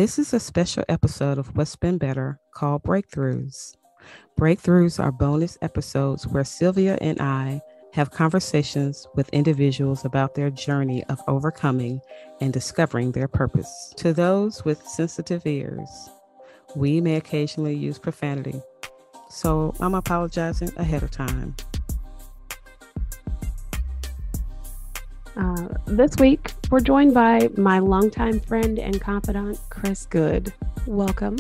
This is a special episode of What's Been Better called Breakthroughs. Breakthroughs are bonus episodes where Sylvia and I have conversations with individuals about their journey of overcoming and discovering their purpose. To those with sensitive ears, we may occasionally use profanity, so I'm apologizing ahead of time. This week, we're joined by my longtime friend and confidant, Chris Goode. Welcome.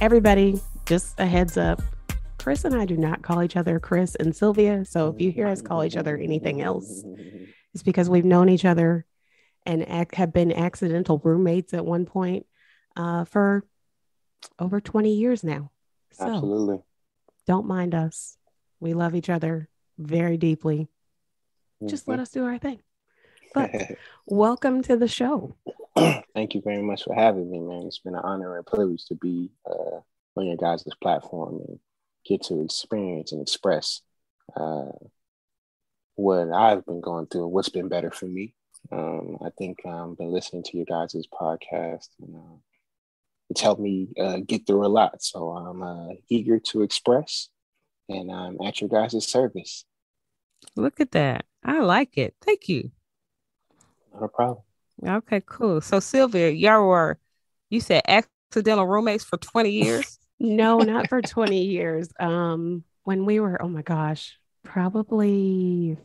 Everybody, just a heads up, Chris and I do not call each other Chris and Sylvia. So if you hear us call each other anything else, it's because we've known each other and have been accidental roommates at one point for over 20 years now. So Absolutely. Don't mind us. We love each other very deeply. Just let us do our thing. But welcome to the show. Thank you very much for having me, man. It's been an honor and privilege to be on your guys' platform and get to experience and express what I've been going through, what's been better for me. I think I've been listening to your guys' podcast, and it's helped me get through a lot. So I'm eager to express, and I'm at your guys' service. Look at that. I like it. Thank you. Not a problem. Okay, cool. So Sylvia, you said accidental roommates for 20 years? No, not for 20 years. When we were, oh my gosh, probably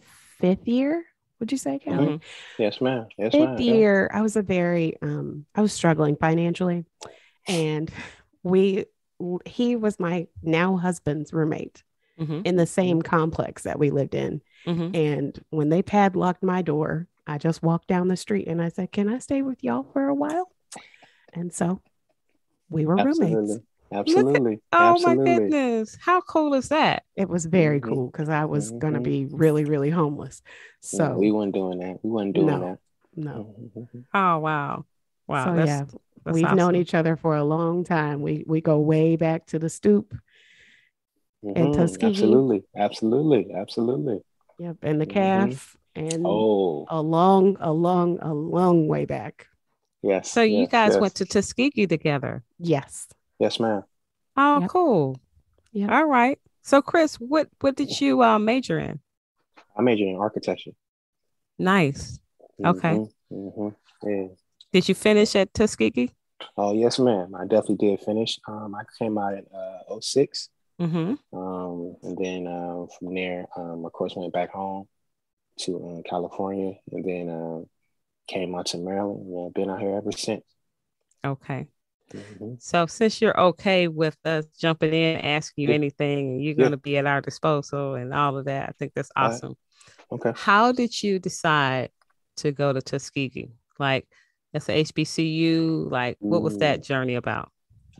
fifth year, would you say, Kelly? Mm-hmm. Yes, ma'am. Yes, fifth ma'am. year, I was I was struggling financially, and he was my now husband's roommate in the same complex that we lived in. And when they padlocked my door, I just walked down the street and I said, "Can I stay with y'all for a while?" And so we were roommates. Absolutely. My goodness. How cool is that? It was very cool because I was going to be really, really homeless. So yeah, we weren't doing that. No. Oh, wow. So That's we've awesome. known each other for a long time. We go way back to the stoop in Tuskegee. Absolutely. Yep. And the calf and a long way back. Yes. So you guys went to Tuskegee together? Yes. Yes, ma'am. Oh, cool. Yeah. All right. So Chris, what did you major in? I majored in architecture. Nice. Okay. Yeah. Did you finish at Tuskegee? Oh, yes, ma'am. I definitely did finish. I came out in 2006. And then from there, of course, went back home to California, and then came out to Maryland. And been out here ever since. Okay. So since you're okay with us jumping in, asking you anything, and you're going to be at our disposal and all of that, I think that's awesome. Okay. How did you decide to go to Tuskegee? Like, that's a HBCU. Like, what was that journey about?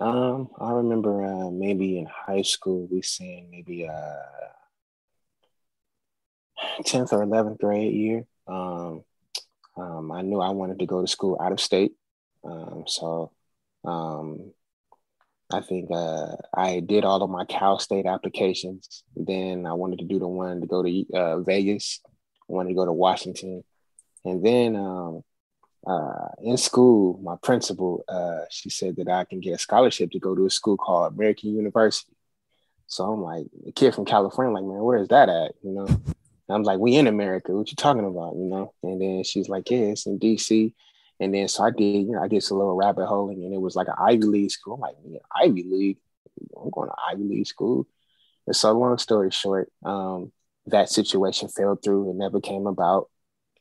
I remember maybe in high school, we saying maybe 10th or 11th grade year. I knew I wanted to go to school out of state. So I think I did all of my Cal State applications. Then I wanted to do the one to go to Vegas. I wanted to go to Washington. And then in school, my principal, she said that I can get a scholarship to go to a school called American University. So I'm like, a kid from California, like, man, where is that at? You know? And I'm like, we in America. What you talking about? You know? And then she's like, yeah, it's in DC. And then so I did some little rabbit holing, and it was like an Ivy League school. I'm like, yeah, Ivy League? I'm going to Ivy League school. And so long story short, that situation fell through. It never came about.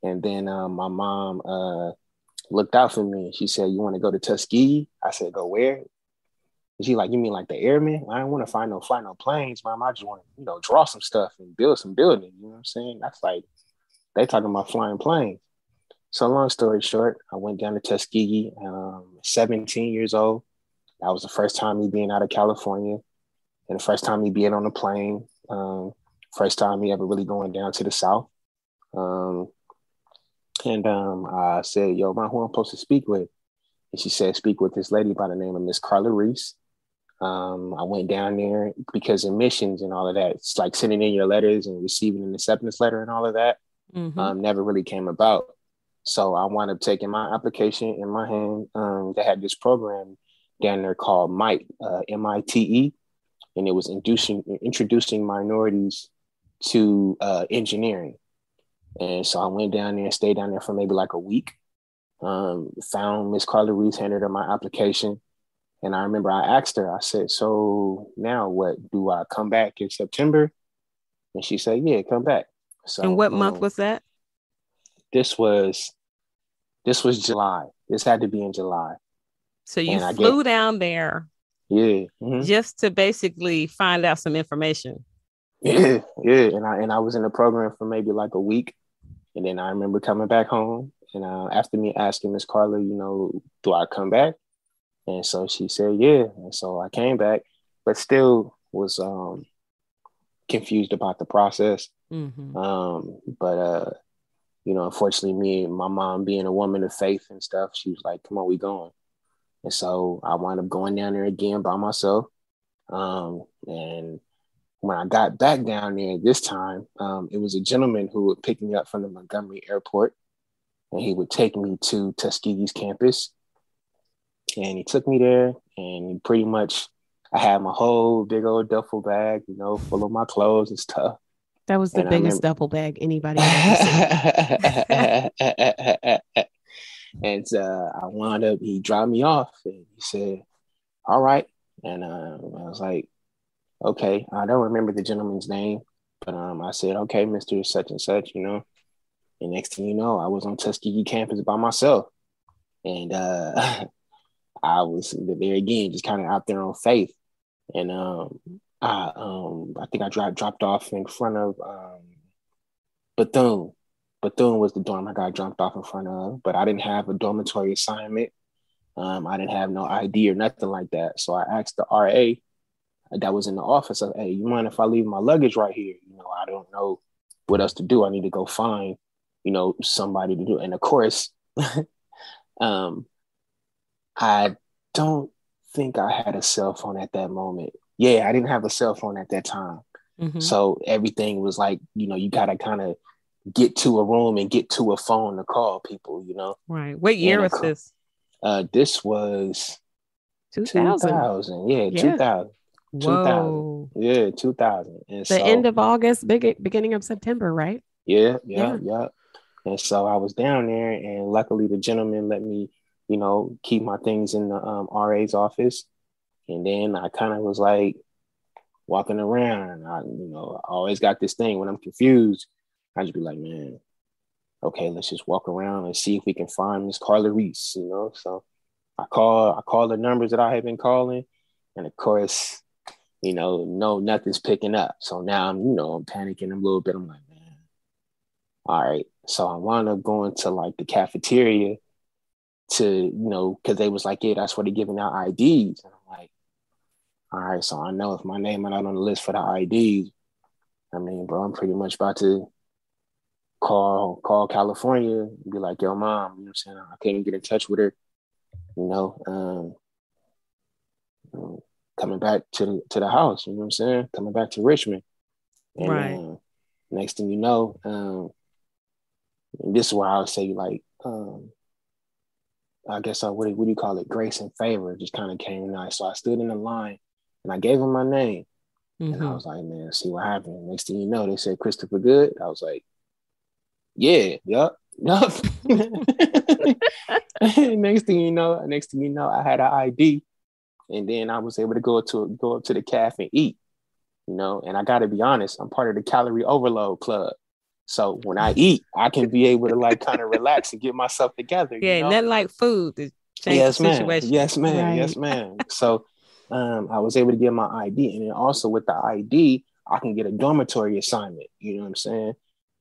And then my mom looked out for me, and she said, you want to go to Tuskegee? I said, go where? And she like, you mean like the airmen? I don't want to fly no planes, Mom. I just want to, draw some stuff and build some buildings. You know what I'm saying? That's like, they talking about flying planes. So long story short, I went down to Tuskegee, 17 years old. That was the first time me being out of California, and the first time me being on a plane. First time me ever really going down to the South. I said, yo, who I'm supposed to speak with? And she said, speak with this lady by the name of Miss Carla Reese. I went down there because admissions and all of that, it's like sending in your letters and receiving an acceptance letter and all of that, never really came about. So I wound up taking my application in my hand. They had this program down there called MITE, MITE, and it was introducing minorities to engineering. And so I went down there and stayed down there for maybe like a week. Found Miss Carla Reese, handed her my application. And I remember I asked her, I said, so now what? Do I come back in September? And she said, yeah, come back. So, and what month was that? This was July. This had to be in July. So you flew down there. Yeah. Just to basically find out some information. Yeah. And I was in the program for maybe like a week. And then I remember coming back home. And after me asking Miss Carla, do I come back? And so she said, yeah. And so I came back, but still was confused about the process. But unfortunately, me and my mom being a woman of faith and stuff, she was like, come on, we going. And so I wound up going down there again by myself. And when I got back down there this time, it was a gentleman who would pick me up from the Montgomery airport, and he would take me to Tuskegee's campus. And he took me there, and pretty much I had my whole big old duffel bag, full of my clothes and stuff. That was the biggest duffel bag anybody had ever seen. And I wound up, he dropped me off, and he said, all right. And I was like, okay, I don't remember the gentleman's name, but I said, okay, Mr. Such and such, And next thing you know, I was on Tuskegee campus by myself. And I was there again, just kind of out there on faith. And I think I dropped off in front of Bethune. Bethune was the dorm I got dropped off in front of, but I didn't have a dormitory assignment. I didn't have no ID or nothing like that. So I asked the RA that was in the office, hey, you mind if I leave my luggage right here? I don't know what else to do. I need to go find, somebody to do. And of course, I don't think I had a cell phone at that moment. Yeah, I didn't have a cell phone at that time. So everything was like, you got to kind of get to a room and get to a phone to call people, Right. What year was this? This was 2000. Yeah, 2000. Whoa. 2000. Yeah, 2000. And the end of August, beginning of September, right? Yeah. And so I was down there, and luckily the gentleman let me, keep my things in the RA's office. And then I kind of was like walking around. I always got this thing when I'm confused. I just be like, man, okay, let's just walk around and see if we can find Miss Carla Reese, So I call the numbers that I had been calling, and of course, no, nothing's picking up. So now I'm panicking a little bit. I'm like, man, all right. So I wound up going to like the cafeteria to, because they was like, yeah, that's where they're giving out IDs. And I'm like, all right, so I know if my name is not on the list for the IDs, I mean, bro, I'm pretty much about to call California and be like, yo, mom, you know what I'm saying? I couldn't get in touch with her, coming back to the house, you know what I'm saying? Coming back to Richmond. And right. Next thing you know, this is where I would say, like, I guess what do you call it? Grace and favor just kind of came nice. So I stood in the line and I gave him my name. And I was like, man, see what happened. Next thing you know, they said Christopher Goode. I was like, yeah, yup. Next thing you know, I had an ID, and then I was able to go up to the cafe and eat, and I got to be honest, I'm part of the calorie overload club. So when I eat, I can be able to like kind of relax and get myself together. Yeah, nothing like food to change the situation. Yes, ma'am. Right. Yes, ma'am. So I was able to get my ID, and then also with the ID, I can get a dormitory assignment. You know what I'm saying?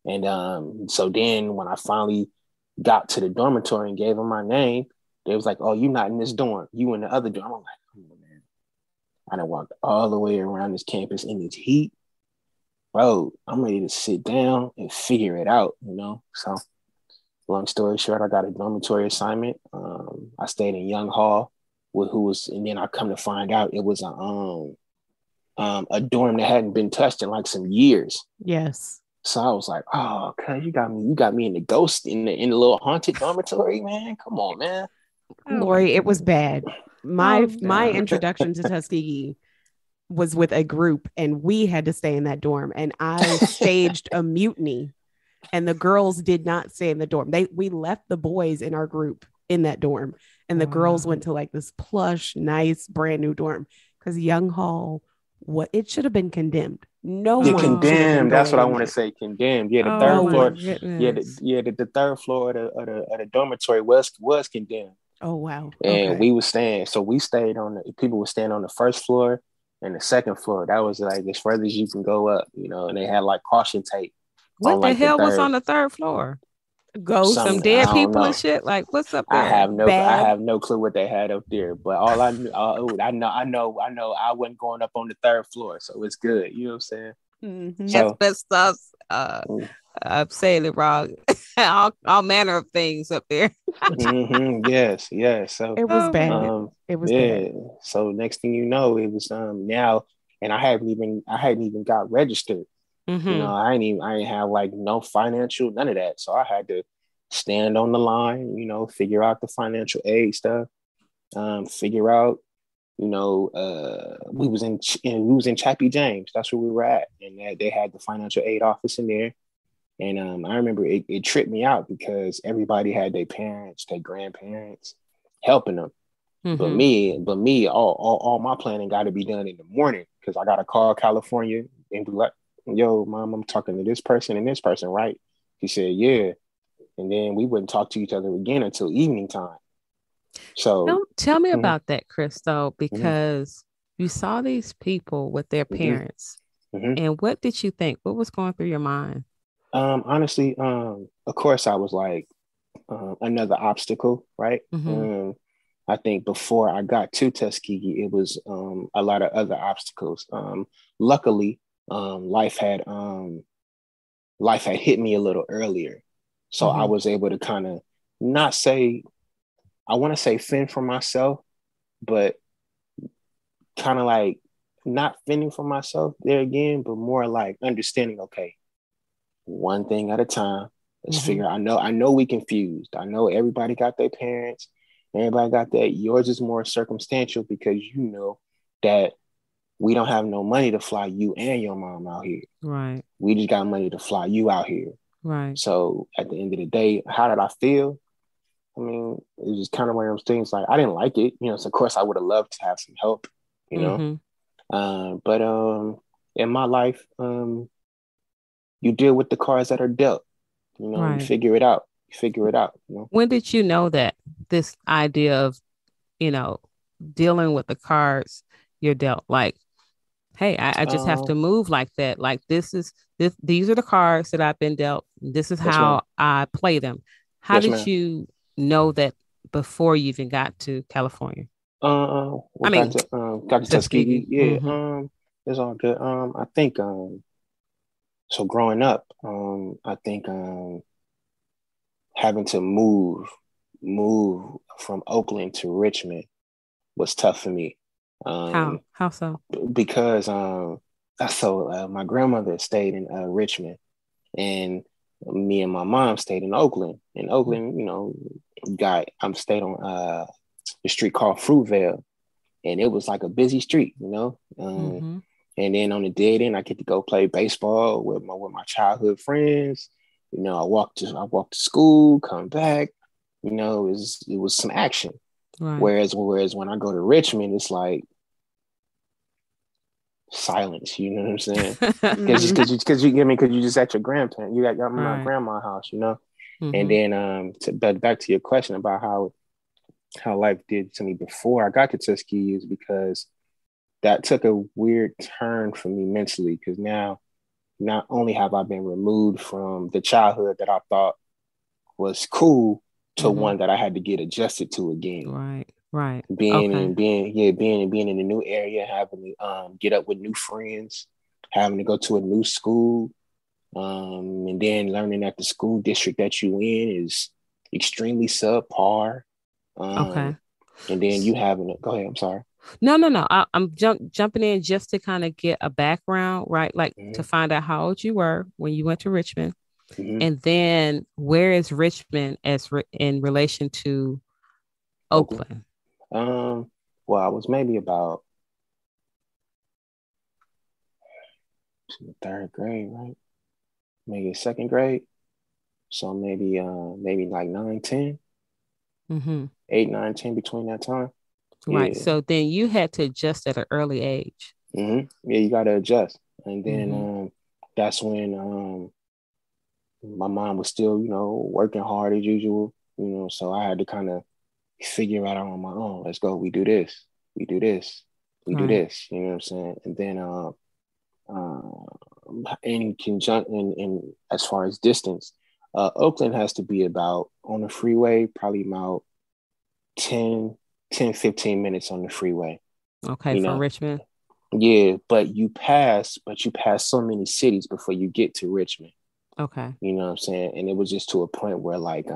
And so then when I finally got to the dormitory and gave them my name, they was like, oh, you're not in this dorm. You in the other dorm. I'm like, oh, man. I done walked all the way around this campus in this heat. Bro, I'm ready to sit down and figure it out, So long story short, I got a dormitory assignment. I stayed in Young Hall and then I come to find out it was a dorm that hadn't been touched in like some years. Yes. So I was like, oh, cuz you got me in the ghost in the little haunted dormitory, man. Come on, man. Lori, it was bad. My Oh, introduction to Tuskegee was with a group, and we had to stay in that dorm, and I staged a mutiny, and the girls did not stay in the dorm. We left the boys in our group in that dorm, and the girls went to like this plush, nice, brand new dorm, because Young Hall, it should have been condemned. No Yeah, one should have been condemned. That's going what I in want to there. say. Condemned. Yeah, the oh third my floor. goodness. The third floor of the dormitory was condemned. Oh wow. And Okay. we was staying. So we stayed on the people were staying on the first floor and the second floor. That was like as further as you can go up, you know. And they had like caution tape on What the like the hell was on third. the third floor? Some Ghosts, Something I dead don't people and know. shit? Like, what's up I there? bad. have no clue what they had up there. But all I knew, I wasn't going up on the third floor, so it's good. You know what I'm saying? Mm-hmm. So Asbestos. I'm saying it wrong. all manner of things up there. yes. So It was bad. It was yeah. bad. So next thing you know, it was now, and I hadn't even got registered. Mm-hmm. You know, I didn't have like no financial, none of that. So I had to stand on the line, you know, figure out the financial aid stuff, figure out, you know, we was in Chappie James. That's where we were at, and they had the financial aid office in there. And I remember it tripped me out because everybody had their parents, their grandparents helping them. Mm-hmm. But me, all my planning got to be done in the morning because I got to call California and be like, yo, mom, I'm talking to this person and this person, right? He said, yeah. And then we wouldn't talk to each other again until evening time. So Tell me mhm, about that, Crystal, mhm, because you saw these people with their mhm, parents. mhm. And what did you think? What was going through your mind? Honestly, of course, I was like another obstacle, right? Mm-hmm. I think before I got to Tuskegee, it was a lot of other obstacles. Luckily, life had hit me a little earlier, so I Mm-hmm. was able to kind of not say I want to say fend for myself, but kind of like not fending for myself there again, but more like understanding. Okay, one thing at a time. Let's Mm-hmm. figure. I know we confused. I know everybody got their parents. Everybody got that. Yours is more circumstantial because you know that we don't have no money to fly you and your mom out here. Right. We just got money to fly you out here. Right. So at the end of the day, how did I feel? I mean, it was just kind of one of those things. Like I didn't like it, you know. So of course, I would have loved to have some help, you know. Mm-hmm. But in my life, you deal with the cards that are dealt. You know, you Right. figure it out. You figure it out. You know. When did you know that this idea of, you know, dealing with the cards you're dealt? Like, hey, I just have to Um, move like that. Like these are the cards that I've been dealt. This is yes, ma'am. how I play them. How Yes, did ma'am. you know that before you even got to California? I Well, mean, got to Tuskegee. Tuskegee. Yeah. Mm-hmm. It's all good. I think so. Growing up, I think having to move from Oakland to Richmond was tough for me. How? Um, How so? because my grandmother stayed in Richmond, and me and my mom stayed in Oakland. In Oakland, you know, I'm stayed on the street called Fruitvale, and it was like a busy street, you know. Mm-hmm. And then on the dead end, I get to go play baseball with my childhood friends. You know, I walked to school, come back. You know, it was some action. Right. Whereas when I go to Richmond, it's like silence. You know what I'm saying? Mm-hmm. Because you just at your grandparent, you got my Right. grandma's house. You know, and Mm-hmm. then but back to your question about how life did to me before I got to Tuskegee is because that took a weird turn for me mentally because now not only have I been removed from the childhood that I thought was cool to Mm-hmm. one that I had to get adjusted to again. Right. Right. Being Okay. in being yeah being in a new area, having to get up with new friends, having to go to a new school, and then learning that the school district that you in is extremely subpar. Okay. And then you having to go ahead. I'm sorry. No. I'm jumping in just to kind of get a background, right? Like to find out how old you were when you went to Richmond. And then where is Richmond in relation to Oakland? Well, I was maybe about third grade, right? Maybe second grade. So maybe like 9, 10, 8, 9, 10 between that time. Right. Yeah. So then you had to adjust at an early age. Yeah, you got to adjust. And then that's when my mom was still, working hard as usual, so I had to kind of figure it out on my own. Let's go. We do this. We do this. We do this. You know what I'm saying? And then in conjunction, in as far as distance, Oakland has to be about on the freeway, probably about 10, 15 minutes on the freeway. Okay, from Richmond. Yeah, but you pass so many cities before you get to Richmond. Okay. You know what I'm saying? And it was just to a point where like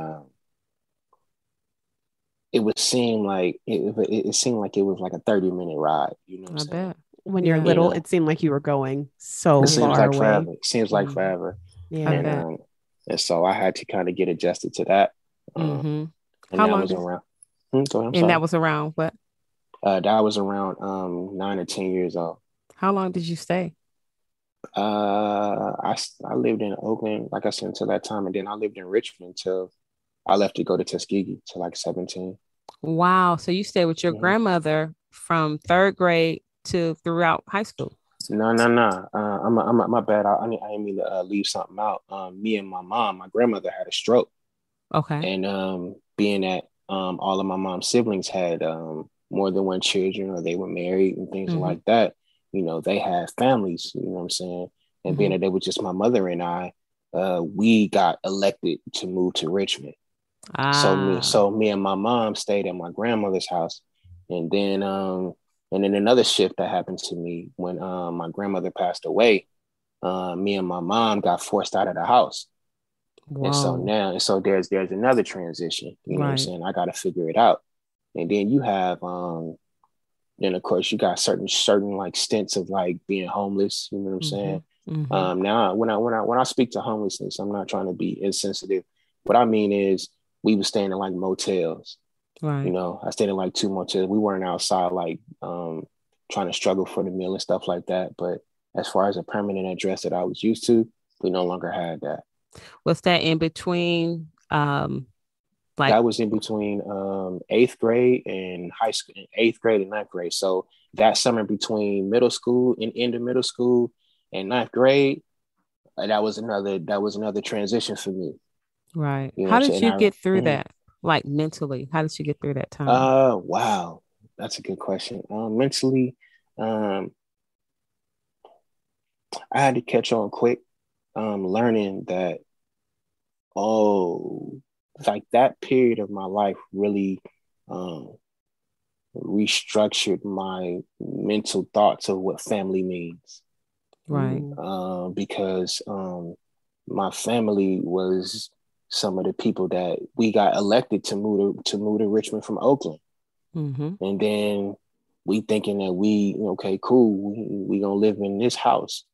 it would seem like it seemed like it was like a 30-minute ride. You know what I'm saying? Bet. When you're little, it seemed like you were going so far away. Forever. It seems like forever. Yeah. And so I had to kind of get adjusted to that. And how that long was around. That was around what? That was around 9 or 10 years old. How long did you stay? I lived in Oakland, like I said, until that time, and then I lived in Richmond till I left to go to Tuskegee till like 17. Wow! So you stayed with your grandmother from third grade to throughout high school? No. My bad. I didn't mean to leave something out. Me and my mom, my grandmother had a stroke. Okay. And being that all of my mom's siblings had more than one children, or they were married and things like that, they had families, you know what I'm saying? And being that it was just my mother and I, we got elected to move to Richmond. So me and my mom stayed at my grandmother's house. And then another shift that happened to me when my grandmother passed away, me and my mom got forced out of the house. Wow. And so there's another transition, you know what I'm saying? I got to figure it out. And then you have, then of course you got certain like stints of like being homeless, you know what I'm saying? Now when I speak to homelessness, I'm not trying to be insensitive. What I mean is we were staying in like motels, I stayed in like 2 motels. We weren't outside, like trying to struggle for the meal and stuff like that. But as far as a permanent address that I was used to, we no longer had that. Was that in between? That was in between 8th grade and high school, 8th grade and 9th grade. So that summer between middle school and end of middle school and 9th grade, that was another transition for me. Right. How did you get through that? Like mentally, how did you get through that time? Wow, that's a good question. Mentally, I had to catch on quick. Learning that, like that period of my life really restructured my mental thoughts of what family means. Right. Because my family was some of the people that we got elected to move to Richmond from Oakland. And then we thinking that okay, cool, we gonna live in this house.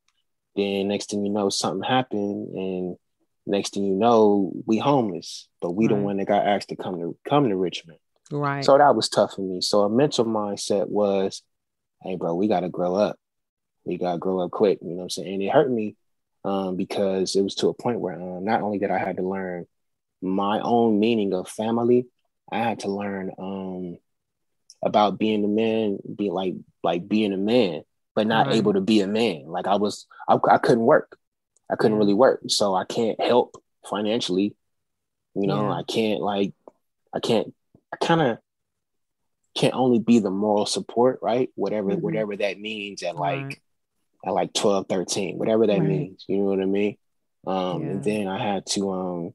Then next thing you know, something happened, and next thing you know, we homeless. But we the one that got asked to come to Richmond. Right. So that was tough for me. So a mental mindset was, hey, bro, we got to grow up. We got to grow up quick. You know what I'm saying? And it hurt me because it was to a point where not only did I had to learn my own meaning of family, I had to learn about being a man, be like being a man, but not able to be a man. Like I couldn't work. I couldn't really work. So I can't help financially. I kind of can't only be the moral support, right? Whatever that means at like 12, 13, whatever that means. You know what I mean? And then I had to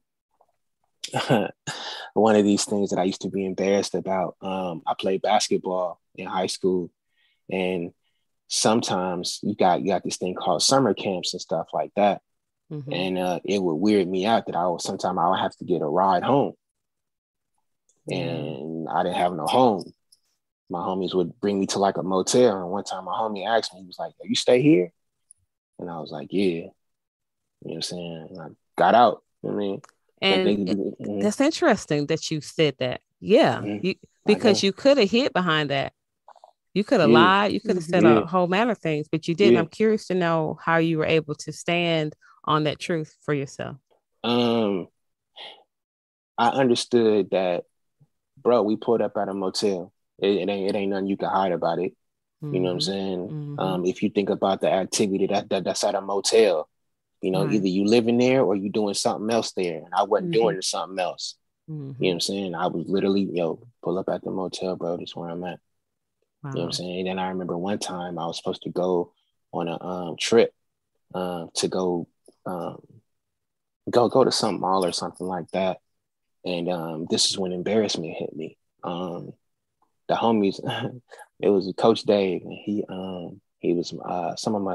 one of these things that I used to be embarrassed about. I played basketball in high school, and sometimes you got this thing called summer camps and stuff like that. And it would weird me out that sometimes I would have to get a ride home, and I didn't have no home. my homies would bring me to like a motel. And one time my homie asked me, he was like, "You stay here?" And I was like, "Yeah." You know what I'm saying? And I got out. You know what I mean? And that's interesting that you said that. Yeah. Because you could have hid behind that. You could have lied. You could have said a whole manner of things, but you didn't. I'm curious to know how you were able to stand on that truth for yourself. I understood that, bro, we pulled up at a motel. It ain't nothing you can hide about it. You know what I'm saying? If you think about the activity that's at a motel, you know, either you living there or you doing something else there. And I wasn't doing something else. You know what I'm saying? I was literally, pull up at the motel, bro. That's where I'm at. Wow. You know what I'm saying? And then I remember one time I was supposed to go on a trip to go to some mall or something like that. And this is when embarrassment hit me. The homies, it was Coach Dave, and he was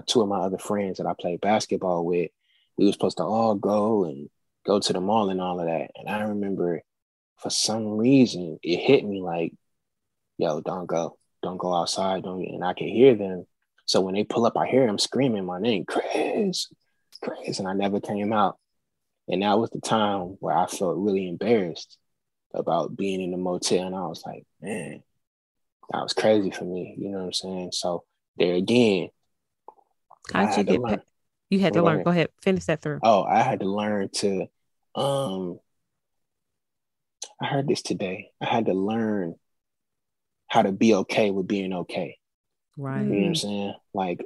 two of my other friends that I played basketball with. We were supposed to all go to the mall and all of that. And I remember for some reason it hit me like, yo, don't go outside. And I can hear them. So when they pull up, I hear them screaming my name, Chris, and I never came out. And that was the time where I felt really embarrassed about being in the motel. And I was like, man, that was crazy for me. You know what I'm saying? So there again, how'd you get back? You had to learn. Go ahead, finish that through. Oh, I had to learn to, I heard this today. I had to learn how to be okay with being okay. Right. You know what I'm saying? Like,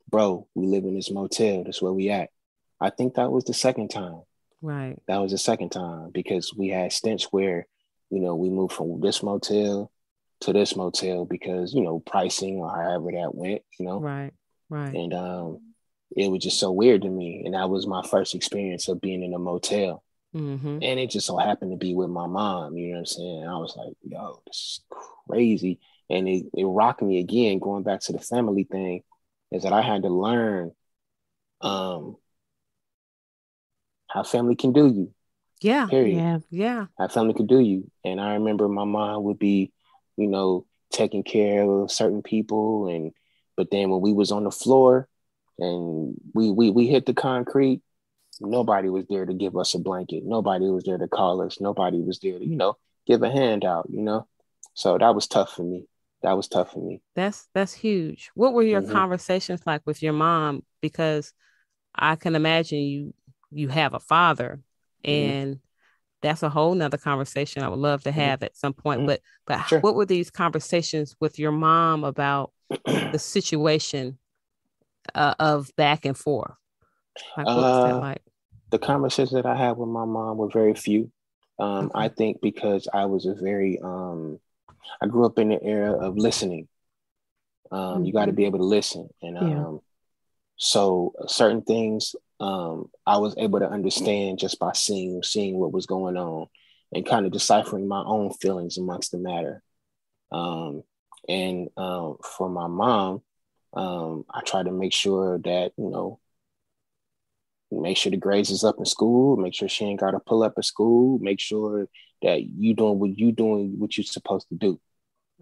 bro, we live in this motel. That's where we at. I think that was the second time. Right. That was the second time because we had stints where, we moved from this motel to this motel because, pricing or however that went, Right. Right. And it was just so weird to me. And that was my first experience of being in a motel. And it just so happened to be with my mom. You know what I'm saying? And I was like, yo, this is crazy. And it rocked me again, going back to the family thing, is that I had to learn how family can do you. Yeah. Period. Yeah. How family could do you. And I remember my mom would be, taking care of certain people. But then when we was on the floor and we hit the concrete, nobody was there to give us a blanket. Nobody was there to call us. Nobody was there to, give a hand out, So that was tough for me. That's huge. What were your conversations like with your mom? Because I can imagine you have a father, and that's a whole nother conversation I would love to have at some point. But sure. What were these conversations with your mom about the situation of back and forth? Like, what was that like? The conversations that I had with my mom were very few. I think because I was I grew up in the era of listening. You got to be able to listen. And so certain things I was able to understand just by seeing what was going on and kind of deciphering my own feelings amongst the matter. And for my mom, I try to make sure that, make sure the grades is up in school, make sure she ain't got to pull up at school, make sure that you doing what you're supposed to do.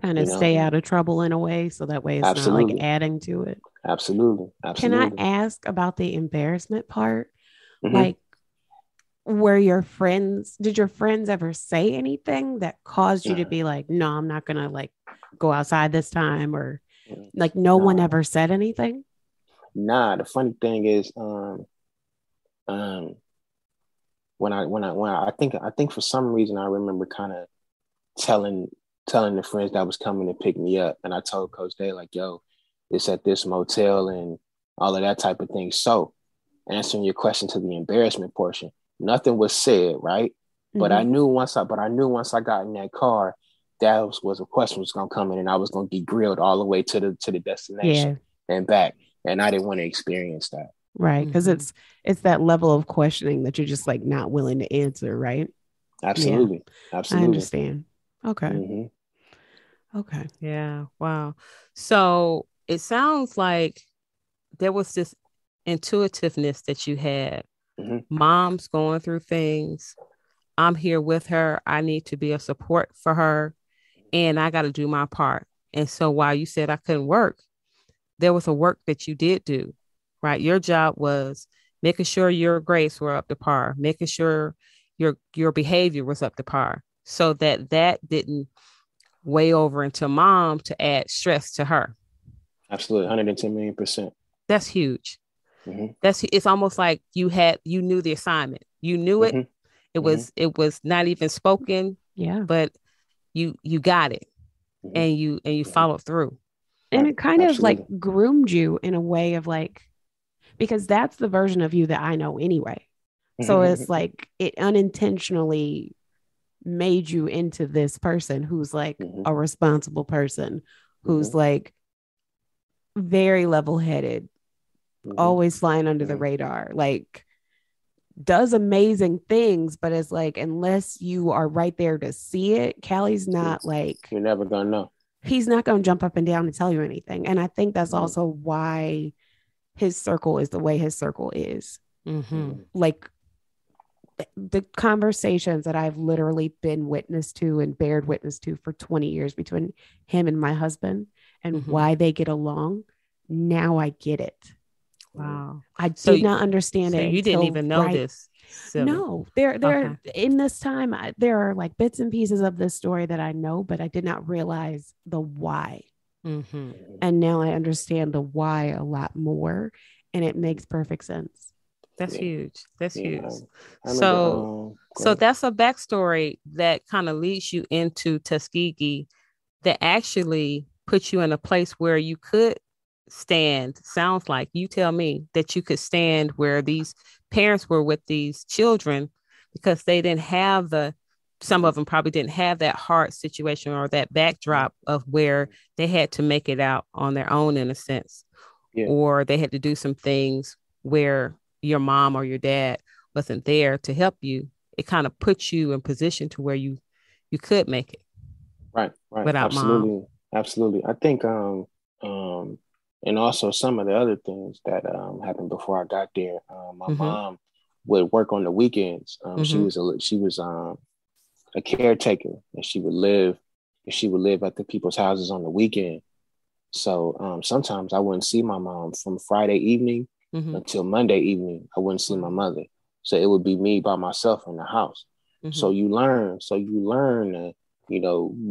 Kind of stay out of trouble in a way. So that way it's Absolutely. not like adding to it. Absolutely. Can I ask about the embarrassment part? Like, did your friends ever say anything that caused you to be like, no, I'm not going to like go outside this time, or like no one ever said anything? Nah, the funny thing is, when I think for some reason I remember kind of telling the friends that was coming to pick me up, and I told Coach Day like, yo, it's at this motel and all of that type of thing. So answering your question to the embarrassment portion, nothing was said, right? But I knew once I got in that car, that was a question was gonna come in, and I was gonna get grilled all the way to the destination and back, and I didn't want to experience that. Right, because it's that level of questioning that you're just like not willing to answer, right? Absolutely. I understand. Okay. Okay. Yeah. Wow. So it sounds like there was this intuitiveness that you had. Mom's going through things. I'm here with her. I need to be a support for her. and I got to do my part. And so while you said I couldn't work, there was a work that you did do, right? Your job was making sure your grades were up to par, making sure your behavior was up to par, so that didn't weigh over into mom to add stress to her. Absolutely. 110 million %. That's huge. It's almost like you knew the assignment. You knew it. It was not even spoken. Yeah. But you got it, and you followed through. And it kind of like groomed you in a way of like, because that's the version of you that I know anyway. So it's like it unintentionally made you into this person who's like a responsible person, who's like very level-headed, always flying under the radar, like does amazing things, but it's like, unless you are right there to see it, Callie's not like, you're never gonna know. He's not gonna jump up and down and tell you anything. And I think that's also why his circle is the way his circle is. Like the conversations that I've literally been witness to and bared witness to for 20 years between him and my husband, and why they get along, now I get it. Wow. I did not understand it. You didn't even know this. No, there in this time, there are like bits and pieces of this story that I know, but I did not realize the why. And now I understand the why a lot more, and it makes perfect sense. That's huge. That's huge. So that's a backstory that kind of leads you into Tuskegee, that actually puts you in a place where you could stand. Sounds like, you tell me, that you could stand where these parents were with these children, because they didn't have some of them probably didn't have that hard situation or that backdrop of where they had to make it out on their own, in a sense, or they had to do some things where your mom or your dad wasn't there to help you. It kind of puts you in position to where you could make it. Right. Without mom. Absolutely. I think, and also some of the other things that happened before I got there. My mom would work on the weekends. She was a caretaker, and she would live at the people's houses on the weekend. So sometimes I wouldn't see my mom from Friday evening until Monday evening. I wouldn't see my mother. So it would be me by myself in the house. So you learn to,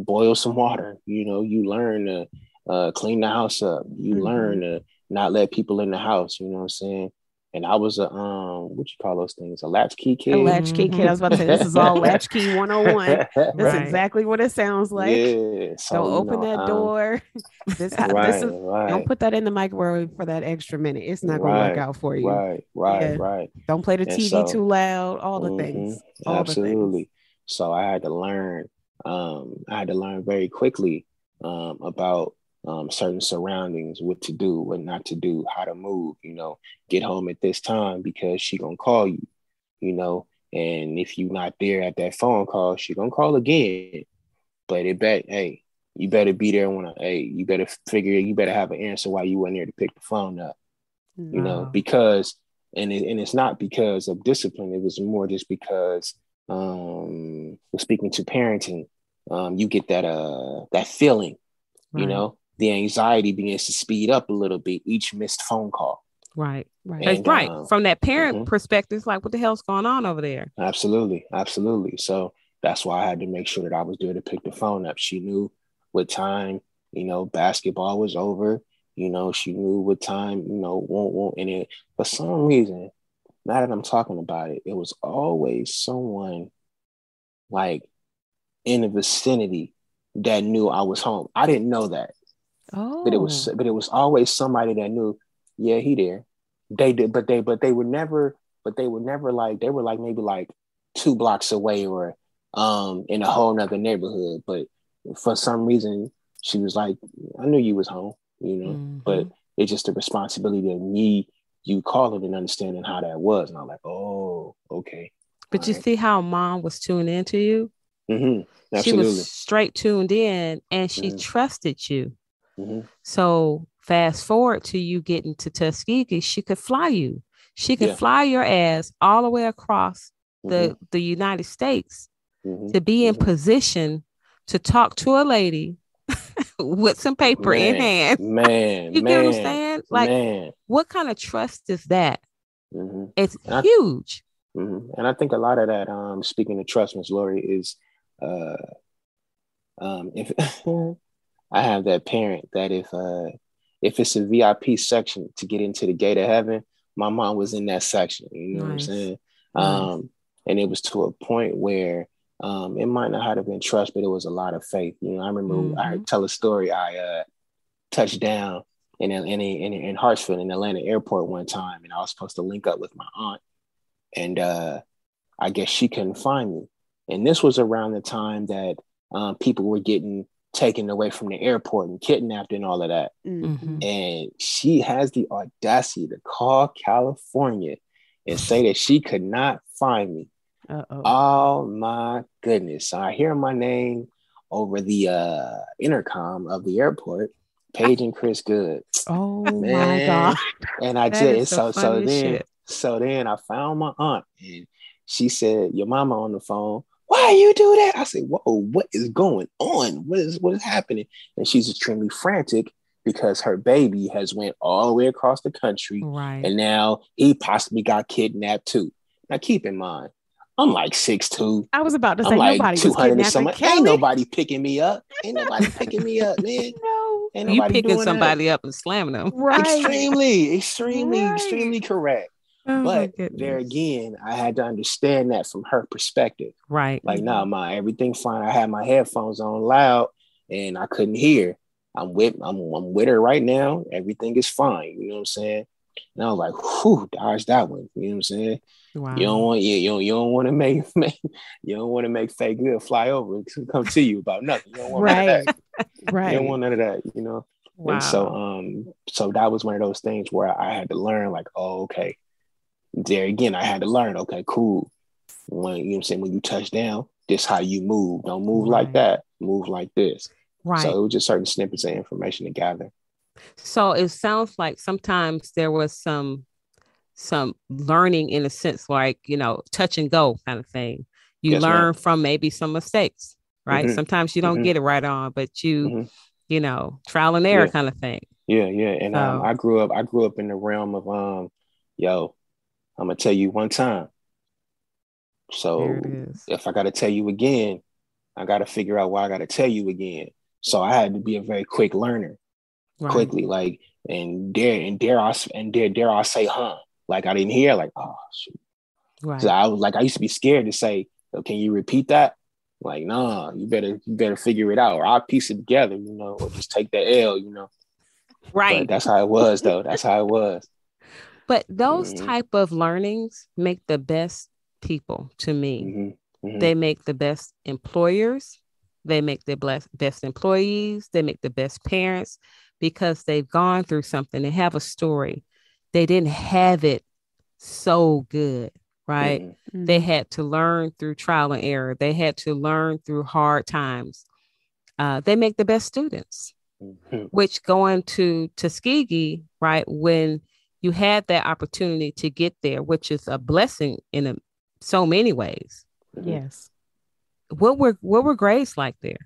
boil some water. You learn to clean the house up. You learn to not let people in the house. You know what I'm saying? And I was what you call those things? A latchkey kid. A latchkey kid. I was about to say, this is all latchkey 101. That's exactly what it sounds like. Yeah. So, don't open that door. Don't put that in the microwave for that extra minute. It's not going to work out for you. Right. Don't play the TV too loud. All the things. Absolutely. So I had to learn. I had to learn very quickly about certain surroundings, what to do, what not to do, how to move, get home at this time because she gonna call you, and if you're not there at that phone call, she gonna call again. But you better be there you better have an answer while you weren't there to pick the phone up, because, and it's not because of discipline. It was more just because speaking to parenting, you get that feeling, the anxiety begins to speed up a little bit each missed phone call. Right. And, from that parent perspective, it's like, what the hell's going on over there? Absolutely. So that's why I had to make sure that I was there to pick the phone up. She knew what time, basketball was over. She knew what time, and for some reason, now that I'm talking about it, it was always someone like in the vicinity that knew I was home. I didn't know that. Oh. But it was always somebody that knew, yeah, he there. They did, but they were never like, they were like maybe like 2 blocks away or in a whole nother neighborhood. But for some reason she was like, I knew you was home, but it's just the responsibility of you calling and understanding how that was. And I'm like, oh, okay. But you see how mom was tuned into you? Absolutely. She was straight tuned in, and she trusted you. So fast forward to you getting to Tuskegee, she could fly you. She could fly your ass all the way across the United States to be in position to talk to a lady with some paper in hand. You get what I'm saying? Like, what kind of trust is that? It's huge. And I think a lot of that, speaking of trust, Miss Lori, is if I have that parent that if it's a VIP section to get into the gate of heaven, my mom was in that section. You know what I'm saying? And it was to a point where it might not have been trust, but it was a lot of faith. You know, I remember I tell a story. I touched down in Hartsfield in Atlanta airport one time, and I was supposed to link up with my aunt, and I guess she couldn't find me. And this was around the time that people were getting taken away from the airport and kidnapped and all of that. And she has the audacity to call California and say that she could not find me. Oh my goodness. So I hear my name over the intercom of the airport, Paige and Chris Goode. Oh my God. And I just so then I found my aunt and she said, your mama on the phone. Why you do that? I said, whoa, what is going on? What is happening? And she's extremely frantic because her baby has went all the way across the country. Right. And now he possibly got kidnapped too. Now keep in mind, I'm like 6'2". I was about to say, like nobody 200 was and something. Ain't nobody picking me up. Ain't nobody picking me up, man. No. Ain't You nobody picking somebody up and slamming them. Right. Extremely correct. Oh, but there again, I had to understand that from her perspective. Right. Like, nah, everything fine. I had my headphones on loud and I couldn't hear. I'm with her right now. Everything is fine. You know what I'm saying? And I was like, whew, dodge that one. You know what I'm saying? Wow. You don't want to make fake good fly over and come to you about nothing. You don't want none of that. Right. You don't want none of that, you know? Wow. And so that was one of those things where I had to learn, like, oh, okay. There again, I had to learn, okay, cool. When you know what I'm saying, when you touch down, this how you move. Don't move like that. Move like this. Right. So it was just certain snippets of information to gather. So it sounds like sometimes there was some learning in a sense, like, you know, touch and go kind of thing. You learn from maybe some mistakes, right? Sometimes you don't get it right on, but you know, trial and error kind of thing. Yeah. And I grew up in the realm of I'm gonna tell you one time. So if I gotta tell you again, I gotta figure out why I gotta tell you again. So I had to be a very quick learner, quickly, like, and dare I say, huh? Like I didn't hear, like, oh shoot. Right. So I used to be scared to say, oh, can you repeat that? Like, nah, you better figure it out, or I'll piece it together, you know, or just take the L, you know. Right. But that's how it was, though. That's how it was. But those type of learnings make the best people to me. They make the best employers. They make the best employees. They make the best parents because they've gone through something. They have a story. They didn't have it so good, right? They had to learn through trial and error. They had to learn through hard times. They make the best students, which going to Tuskegee, right, when you had that opportunity to get there, which is a blessing in so many ways. Yes. What were grades like there?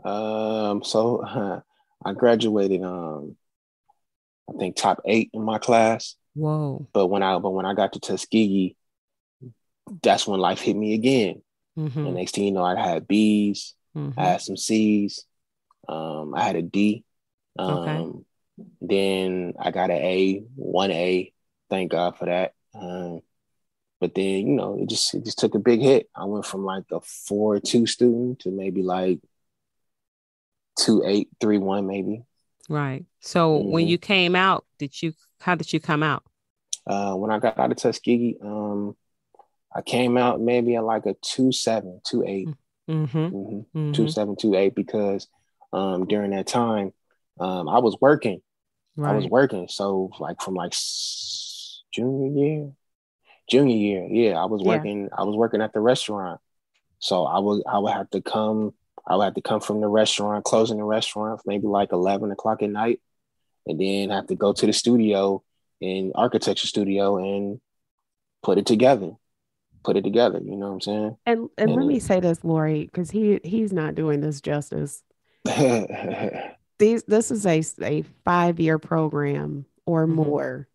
So I graduated I think top 8 in my class. Whoa. But when I got to Tuskegee, that's when life hit me again. And next thing you know, I had B's, I had some C's, I had a D. Then I got an A, 1A. Thank God for that. But then, you know, it just took a big hit. I went from like a 4.2 student to maybe like 2.8, 3.1 maybe. Right. So when you came out, how did you come out? When I got out of Tuskegee, I came out maybe at like a 2.7, 2.8. 2.7, 2.8 because during that time, I was working. Right. I was working. So like from like junior year, yeah, I was working. I was working at the restaurant. So I would have to come from the restaurant, closing the restaurant maybe like 11 o'clock at night, and then have to go to the studio, in architecture studio, and put it together. put it together. You know what I'm saying? And let me say this, Lori, because he's not doing this justice. This is a 5-year program or more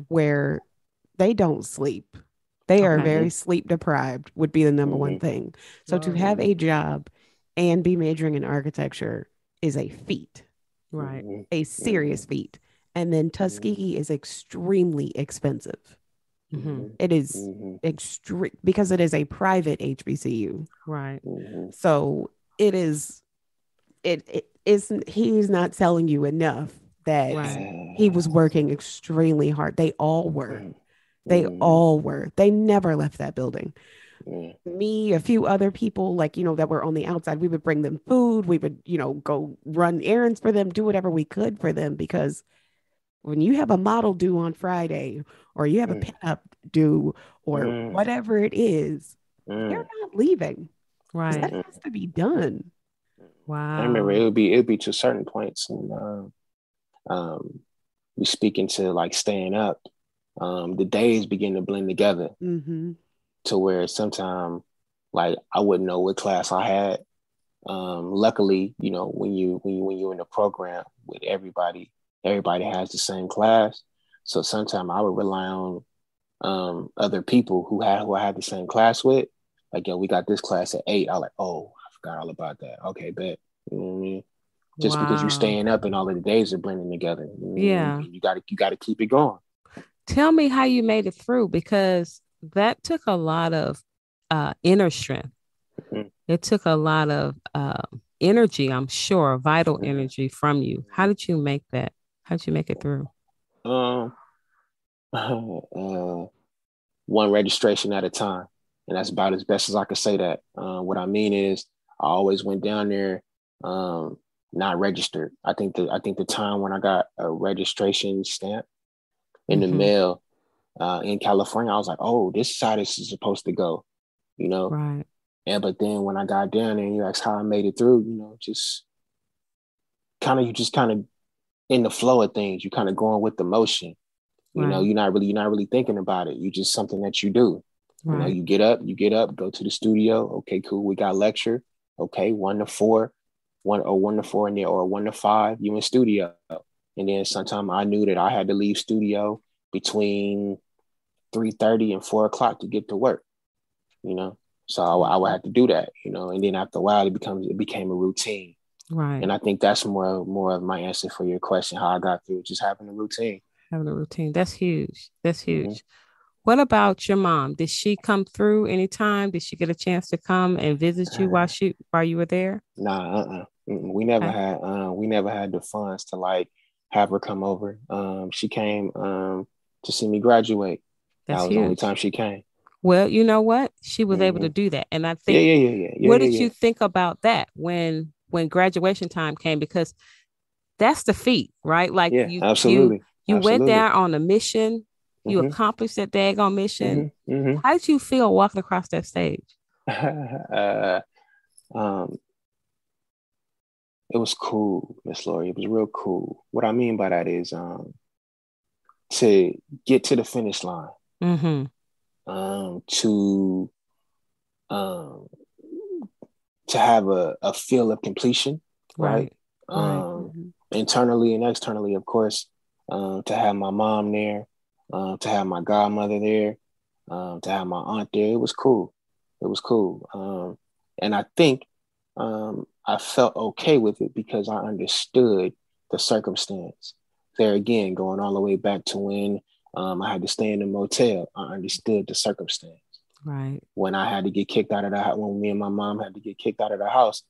where they don't sleep. They are very sleep deprived would be the number one thing. So to have a job and be majoring in architecture is a feat, right? A serious feat. And then Tuskegee is extremely expensive. It is extreme because it is a private HBCU, right? So it is. It isn't. He's not telling you enough that he was working extremely hard. They all were. They all were. They never left that building. Me, a few other people, like, that were on the outside, we would bring them food. We would, go run errands for them, do whatever we could for them. Because when you have a model due on Friday, or you have a pinup due, or whatever it is, you're not leaving. Right. That has to be done. Wow. I remember it would be to certain points, and we speaking to like staying up. The days begin to blend together to where sometimes, like, I wouldn't know what class I had. Luckily, when you're in the program with everybody has the same class. So sometimes I would rely on other people who I had the same class with. Like, we got this class at 8. I was like, oh, I forgot all about that. Okay, bet. You know what I mean? Just because you're staying up and all of the days are blending together. Yeah. You gotta keep it going. Tell me how you made it through, because that took a lot of inner strength. It took a lot of energy, I'm sure, vital energy from you. How did you make that? How did you make it through? One registration at a time. And that's about as best as I could say that. What I mean is I always went down there not registered. I think the time when I got a registration stamp in the mail in California, I was like, oh, this is how this is supposed to go, Right. And but then when I got down there and you asked how I made it through, just kind of in the flow of things. You kind of going with the motion. You're not really thinking about it. You just something that you do. Right. You get up, go to the studio. Okay, cool. We got lecture. Okay, 1 to 4, 1 to 4 in there, or 1 to 5. You in studio, and then sometime I knew that I had to leave studio between 3:30 and 4 o'clock to get to work. So I would have to do that. And then after a while, it became a routine. Right. And I think that's more of my answer for your question. How I got through just having a routine. Having a routine. That's huge. That's huge. What about your mom? Did she come through anytime? Did she get a chance to come and visit you while you were there? Nah, we never had the funds to like have her come over. She came to see me graduate. That was huge. the only time she came. Well, you know what? She was able to do that. And I think, what did you think about that when graduation time came? Because that's the feat, right? Like, absolutely. You went there on a mission. You accomplished that daggone mission. How did you feel walking across that stage? It was cool, Miss Lori. It was real cool. What I mean by that is to get to the finish line, to have a feel of completion, right? Internally and externally, of course, to have my mom there, to have my godmother there, to have my aunt there. It was cool. And I think I felt okay with it because I understood the circumstance. There again, going all the way back to when I had to stay in the motel, I understood the circumstance. Right. When I had to get kicked out of the house, when me and my mom had to get kicked out of the house,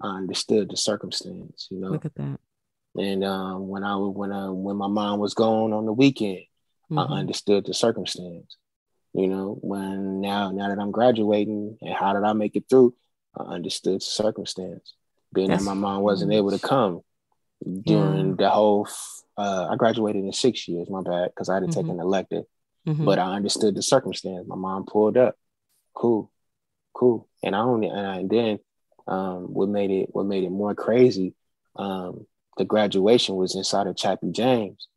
I understood the circumstance. Look at that. And when my mom was gone on the weekend, I understood the circumstance. When now that I'm graduating, and how did I make it through? I understood the circumstance. Being that my mom wasn't able to come during the whole. I graduated in 6 years. My bad, because I had to take an elective. But I understood the circumstance. My mom pulled up. Cool. And then what made it more crazy. The graduation was inside of Chappie James,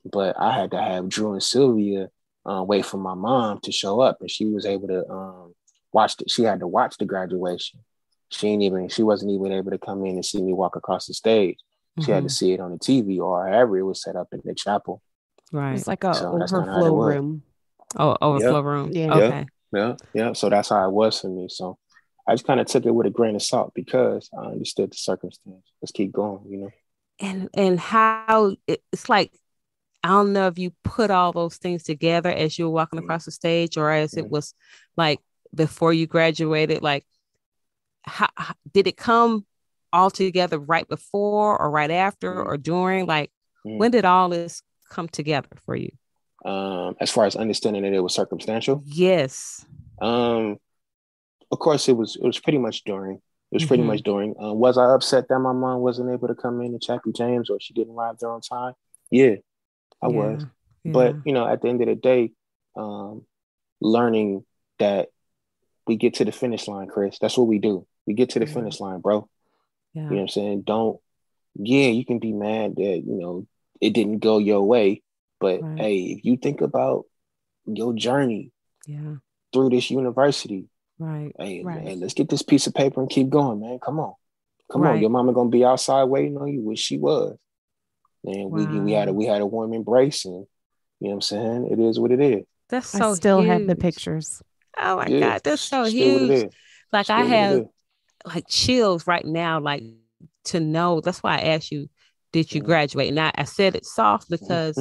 but I had to have Drew and Sylvia wait for my mom to show up, and she was able to watch it. She had to watch the graduation. She wasn't even able to come in and see me walk across the stage. She had to see it on the TV or however it was set up in the chapel. Right. It's like a overflow room. Oh, overflow room. Yeah. Okay. Yeah. So that's how it was for me. So I just kind of took it with a grain of salt because I understood the circumstance. Let's keep going, And how it's like, I don't know if you put all those things together as you were walking across the stage, or as it was like before you graduated. Like, how did it come all together right before or right after or during? Like, when did all this come together for you? As far as understanding that it was circumstantial? Yes. Of course, it was pretty much during. It was pretty much during. Was I upset that my mom wasn't able to come in to Chappie James, or she didn't arrive there on time? Yeah, I was. Yeah. But, at the end of the day, learning that we get to the finish line, Chris. That's what we do. We get to the finish line, bro. Yeah. You know what I'm saying? You can be mad that, it didn't go your way. But hey, if you think about your journey through this university, hey, let's get this piece of paper and keep going, man. Come on. Your mama gonna be outside waiting on you, which she was. And we had a warm embrace, and you know what I'm saying? It is what it is. That's so I still huge. have the pictures. Oh my God, that's so huge. Like, I have like chills right now, like, to know. That's why I asked you, did you graduate? And I said it soft because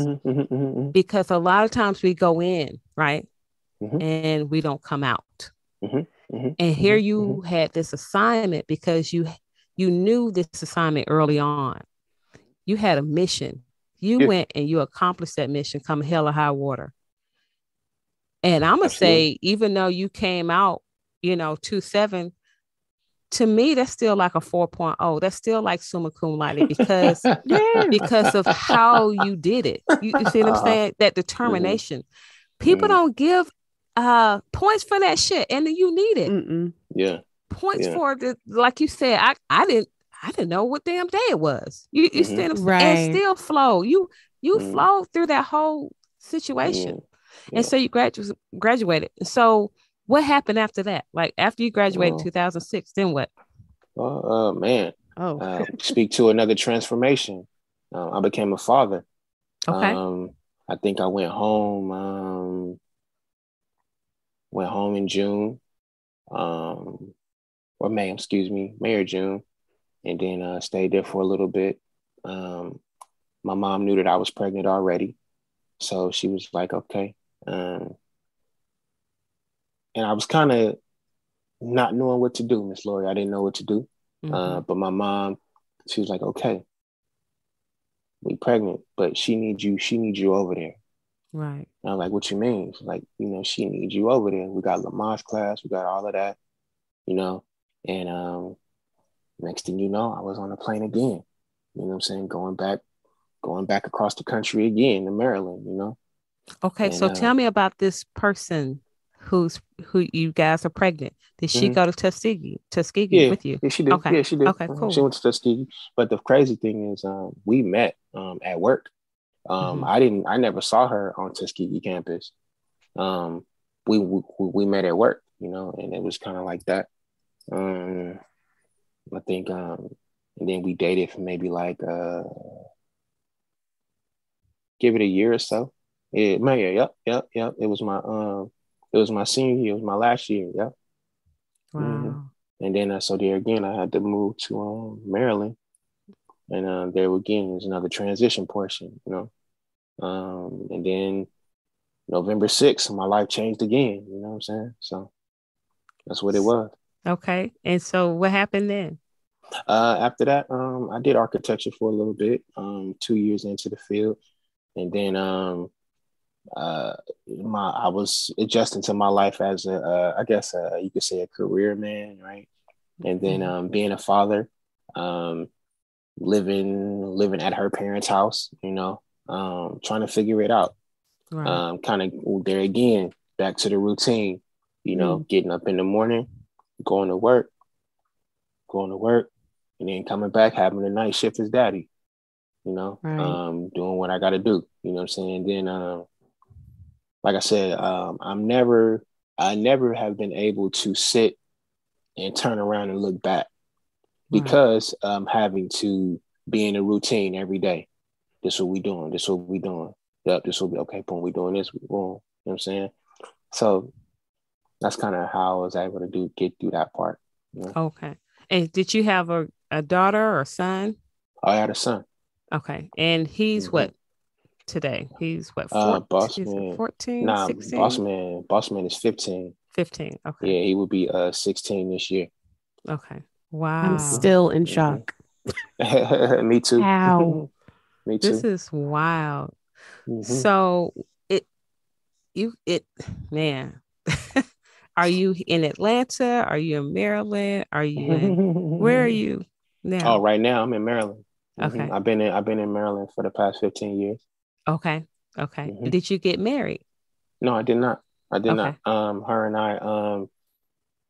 a lot of times we go in, right? And we don't come out. And here you had this assignment because you knew this assignment early on. You had a mission. You went and you accomplished that mission, come hell or high water. And I'm going to say, even though you came out, 2.7, to me, that's still like a 4.0. That's still like summa cum laude because of how you did it. You see what I'm saying? That determination. People don't give points for that shit, and you need it. Yeah. Points for the, like you said, I didn't know what damn day it was. You stand up and still flow. You flow through that whole situation. And so you graduated. So what happened after that? Like, after you graduated in 2006, then what? Man. Speak to another transformation. I became a father. Okay. I think I went home in June, or May or June, and then stayed there for a little bit. My mom knew that I was pregnant already, so she was like, okay. And I was kind of not knowing what to do, Miss Lori. I didn't know what to do. But my mom, she was like, okay, we pregnant, but she needs you over there. Right. And I'm like, what you mean? She's like, she needs you over there. We got Lamar's class, we got all of that, and next thing you know, I was on a plane again. You know what I'm saying? Going back across the country again to Maryland, Okay, and, so tell me about this person who you guys are pregnant. Did she go to Tuskegee with you? Yeah, she did. Okay. Yeah, she did. Okay, cool. She went to Tuskegee. But the crazy thing is, we met at work. I never saw her on Tuskegee campus. We met at work, and it was kind of like that. I think, and then we dated for maybe like give it a year or so. Yeah, yep. It was my senior year. It was my last year. Yep. Wow. And then so there again, I had to move to Maryland, and there again is another transition portion, and then November 6th, my life changed again. You know what I'm saying? So that's what it was. Okay, and so what happened then? After that, I did architecture for a little bit, 2 years into the field, and then I was adjusting to my life as I guess you could say a career man, right? And then being a father, living at her parents' house, trying to figure it out. Right. Kind of there again, back to the routine, getting up in the morning, going to work, and then coming back, having a night shift as daddy, right. Doing what I got to do, you know what I'm saying? Then like I said, I never have been able to sit and turn around and look back because having to be in a routine every day. This what we doing. This what we doing. Yep, this will be okay. Boom, we doing this. Boom. You know what I'm saying? So that's kind of how I was able to get through that part. You know? Okay. And did you have a daughter or son? I had a son. Okay. And he's what today? He's what, 14? Boss man. 14, 16? Boss man is 15. 15. Okay. Yeah, he would be 16 this year. Okay. Wow. I'm still in shock. Me too. How? Me too. This is wild. So man, are you in Atlanta? Are you in Maryland? Are you where are you now? Oh, right now I'm in Maryland. Okay. I've been in Maryland for the past 15 years. Okay. Did you get married? No, I did not. Her and I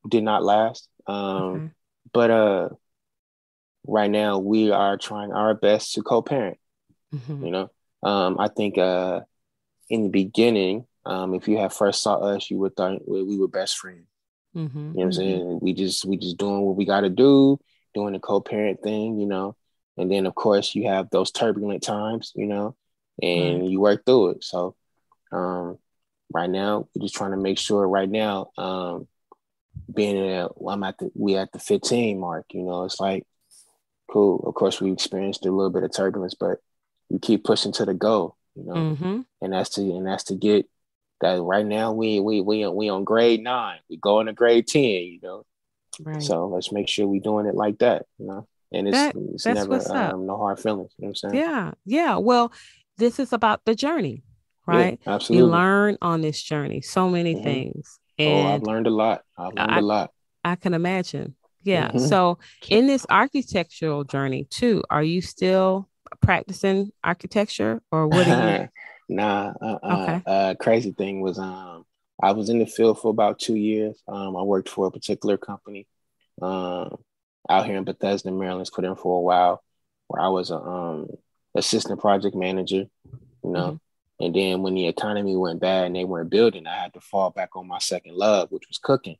did not last. But right now we are trying our best to co-parent. You know, I think in the beginning, if you had first saw us, you would think we were best friends. You know what I'm saying? We just doing what we got to do, doing the co-parent thing, you know. And then of course you have those turbulent times, you know, and you work through it. So right now we're just trying to make sure. Right now, we at the 15 mark. You know, it's like cool. Of course, we experienced a little bit of turbulence, but you keep pushing to the goal. You know, and that's to get that. Right now, we on grade 9. We going to grade 10. You know, so let's make sure we doing it like that. You know, and it's never no hard feelings. You know what I'm saying? Yeah. Well, this is about the journey, right? Yeah, absolutely. You learn on this journey so many things. And I've learned a lot. I can imagine. Yeah. So in this architectural journey too, are you still practicing architecture or what are you? Nah. Crazy thing was I was in the field for about 2 years. I worked for a particular company out here in Bethesda, Maryland. It's put in for a while, where I was a assistant project manager, you know. And then when the economy went bad and they weren't building, I had to fall back on my second love, which was cooking.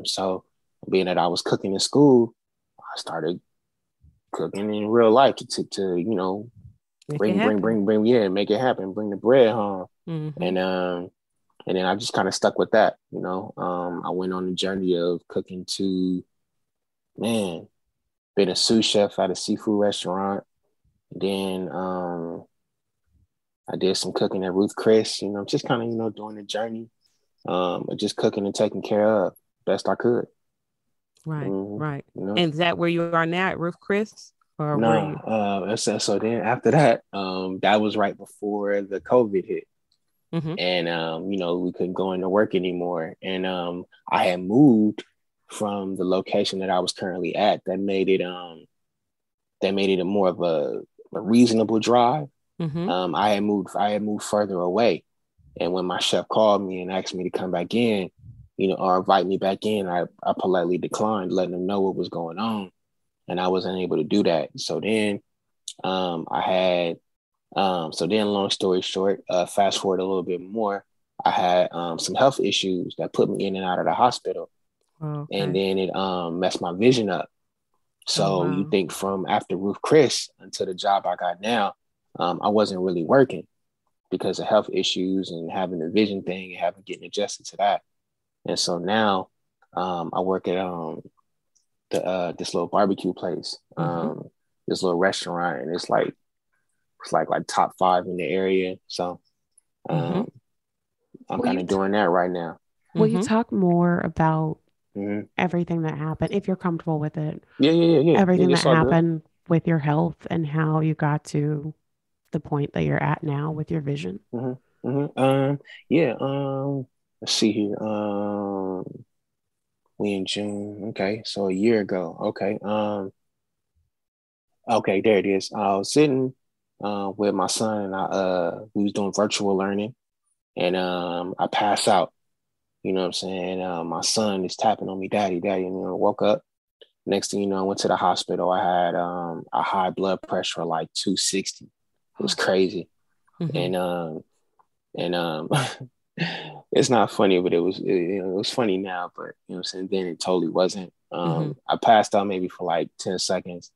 So being that I was cooking in school, I started cooking in real life to you know, bring, make it happen, bring the bread home. And then I just kind of stuck with that, you know. I went on the journey of cooking to, been a sous chef at a seafood restaurant. Then I did some cooking at Ruth Chris, you know, just kind of, you know, doing the journey, just cooking and taking care of best I could. Right. You know? And is that where you are now at Ruth Chris? Or so then after that, that was right before the COVID hit. And, you know, we couldn't go into work anymore. And I had moved from the location that I was currently at. That made it a more of a reasonable drive. I had moved further away. And when my chef called me and asked me to come back in, you know, or invite me back in, I politely declined, letting them know what was going on. And I wasn't able to do that. So then long story short, fast forward a little bit more, I had some health issues that put me in and out of the hospital. And then it messed my vision up. So you think from after Ruth Chris until the job I got now, I wasn't really working because of health issues and having the vision thing and getting adjusted to that. And so now I work at this little barbecue place, this little restaurant, and it's like top 5 in the area. So I'm kind of doing that right now. Will you talk more about everything that happened, if you're comfortable with it? Yeah. Everything that happened with your health and how you got to the point that you're at now with your vision. Let's see here. We in June. Okay, so a year ago. Okay. Okay, there it is. I was sitting with my son, and we was doing virtual learning, and I pass out. You know what I'm saying? My son is tapping on me, daddy, and you know, woke up. Next thing you know, I went to the hospital. I had a high blood pressure, like 260. It was crazy. And And it's not funny, but it was funny now, but you know what I'm saying, then it totally wasn't. I passed out maybe for like 10 seconds,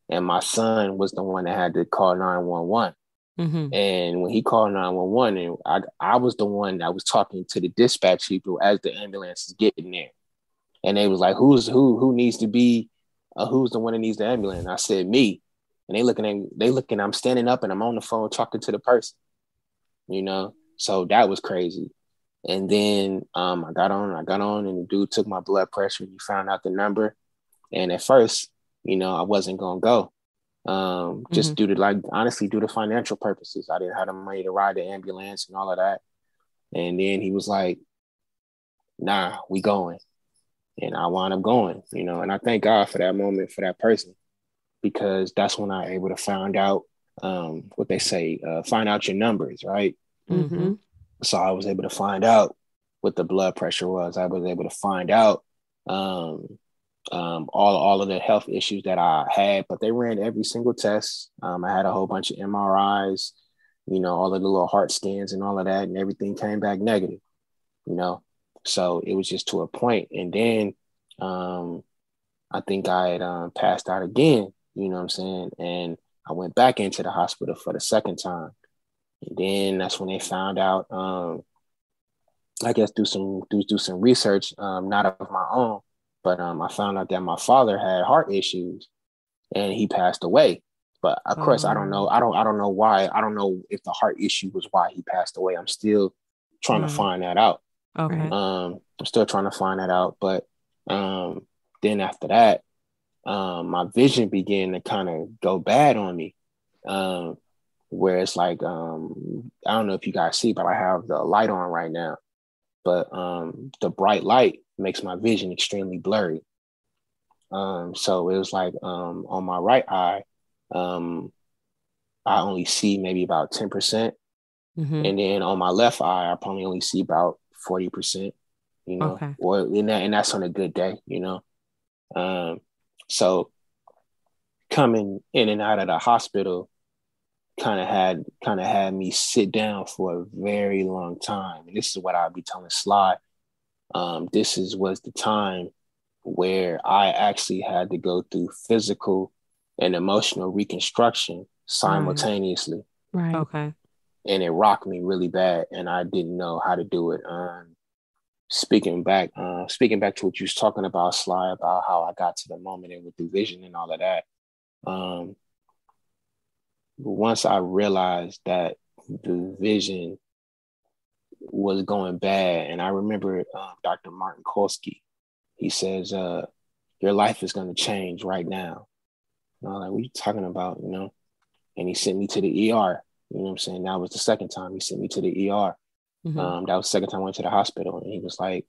and my son was the one that had to call 911. And when he called 911, and I was the one that was talking to the dispatch people as the ambulance is getting there. And they was like, who needs to be, who's the one that needs the ambulance? And I said, me. And they looking, I'm standing up and I'm on the phone talking to the person, you know? So that was crazy. And then I got on and the dude took my blood pressure. He found out the number. And at first, you know, I wasn't going to go. Just due to financial purposes. I didn't have the money to ride the ambulance and all of that. And then he was like, nah, we going. And I wound up going, you know, and I thank God for that moment, for that person, because that's when I was able to find out what they say, find out your numbers, right? So I was able to find out what the blood pressure was. I was able to find out all of the health issues that I had, but they ran every single test. I had a whole bunch of MRIs, you know, all of the little heart scans and all of that, and everything came back negative, you know. So it was just to a point. And then I think I had passed out again, you know what I'm saying? And I went back into the hospital for the second time. And then that's when they found out, I guess do some research, not of my own, but I found out that my father had heart issues and he passed away. But of course, I don't know. I don't know why. I don't know if the heart issue was why he passed away. I'm still trying to find that out. Okay. I'm still trying to find that out. But then after that, my vision began to kind of go bad on me. Where it's like, I don't know if you guys see, but I have the light on right now. But the bright light makes my vision extremely blurry. So it was like on my right eye, I only see maybe about 10%. And then on my left eye, I probably only see about 40%, you know, and that's on a good day, you know. So coming in and out of the hospital kind of had me sit down for a very long time. And this is what I'll be telling Sly. Was the time where I actually had to go through physical and emotional reconstruction simultaneously. Right. Okay. And it rocked me really bad, and I didn't know how to do it. Speaking back to what you was talking about, Sly, about how I got to the moment and with the vision and all of that. Once I realized that the vision was going bad, and I remember Dr. Martin Kolsky, he says, your life is going to change right now. And I was like, what are you talking about, you know? And he sent me to the ER. You know what I'm saying? That was the second time he sent me to the ER. That was the second time I went to the hospital. And he was like,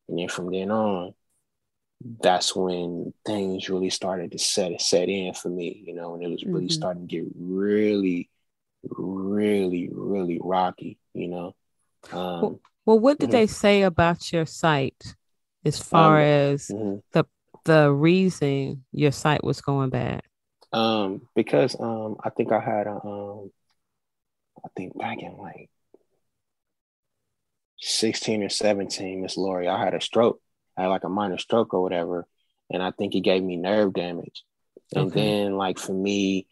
and then from then on, that's when things really started to set in for me, you know, and it was really starting to get really, really, really rocky, you know. Well, what did they say about your sight as far as the reason your sight was going bad? Because I think I had I think back in like 16 or 17, Miss Lori, I had a stroke. I had like a minor stroke or whatever. And I think it gave me nerve damage. And then like for me,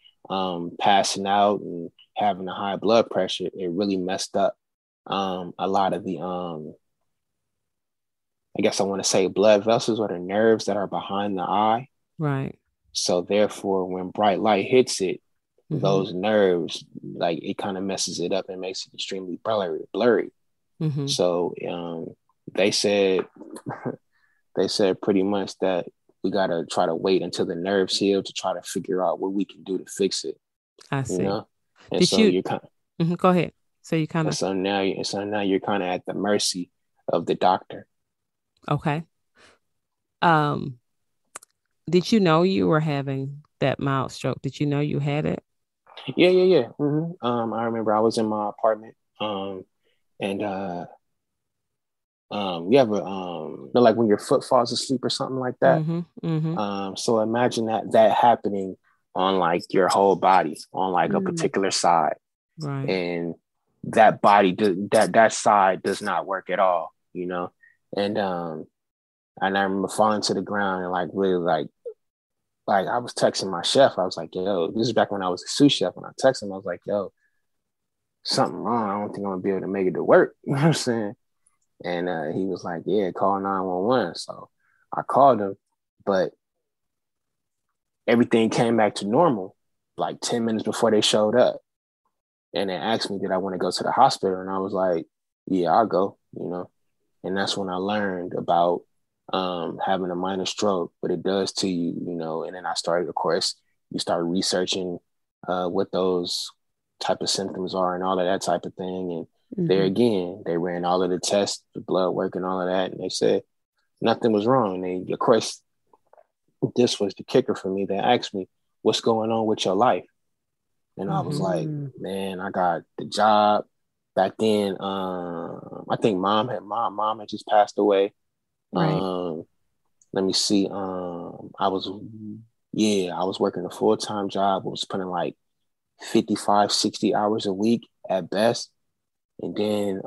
passing out and having a high blood pressure, it really messed up a lot of the, I guess I want to say blood vessels or the nerves that are behind the eye. Right. So therefore, when bright light hits it, those nerves, like it kind of messes it up and makes it extremely blurry. So they said pretty much that we got to try to wait until the nerves heal to try to figure out what we can do to fix it. I see. You know? And Did so you you're kind of, go ahead. So you kind of, so now you're kind of at the mercy of the doctor. Okay. Did you know you were having that mild stroke? Did you know you had it? Yeah. I remember I was in my apartment, and you ever like when your foot falls asleep or something like that. So imagine that happening on like your whole body, on like a particular side. Right. And that body, that side does not work at all, you know? And I remember falling to the ground and like really like I was texting my chef. I was like, yo, this is back when I was a sous chef. And I texted him, I was like, yo, something wrong. I don't think I'm gonna be able to make it to work. You know what I'm saying? And he was like, yeah, call 911. So I called him, but everything came back to normal like 10 minutes before they showed up. And they asked me, did I want to go to the hospital? And I was like, yeah, I'll go, you know? And that's when I learned about having a minor stroke, what it does to you, you know? And then I started, of course, you start researching what those type of symptoms are and all of that type of thing. And there again, they ran all of the tests, the blood work and all of that. And they said nothing was wrong. And they, of course, this was the kicker for me. They asked me, what's going on with your life? And I was like, man, I got the job. Back then, I think mom had just passed away. Right. Let me see. I was working a full-time job. I was putting like 55, 60 hours a week at best. And then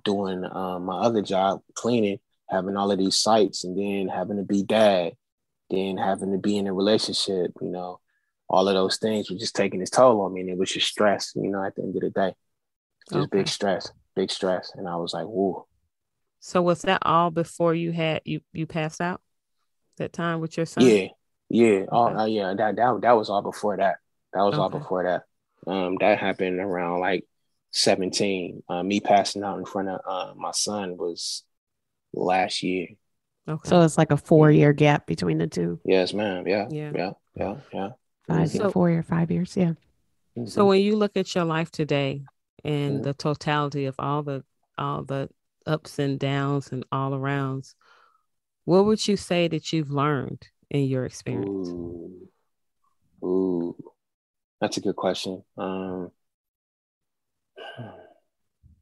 doing my other job, cleaning, having all of these sites, and then having to be dad, then having to be in a relationship, you know, all of those things were just taking its toll on me. And it was just stress, you know, at the end of the day, just big stress. And I was like, whoa. So was that all before you passed out that time with your son? Yeah. Okay. That was all before that. All before that. That happened around like 17. Me passing out in front of my son was last year. Okay. So it's like a 4-year gap between the two. Yes, ma'am. Yeah. 4 or 5 years. Yeah. So when you look at your life today and the totality of all the ups and downs and all arounds, what would you say that you've learned in your experience? Ooh. That's a good question. I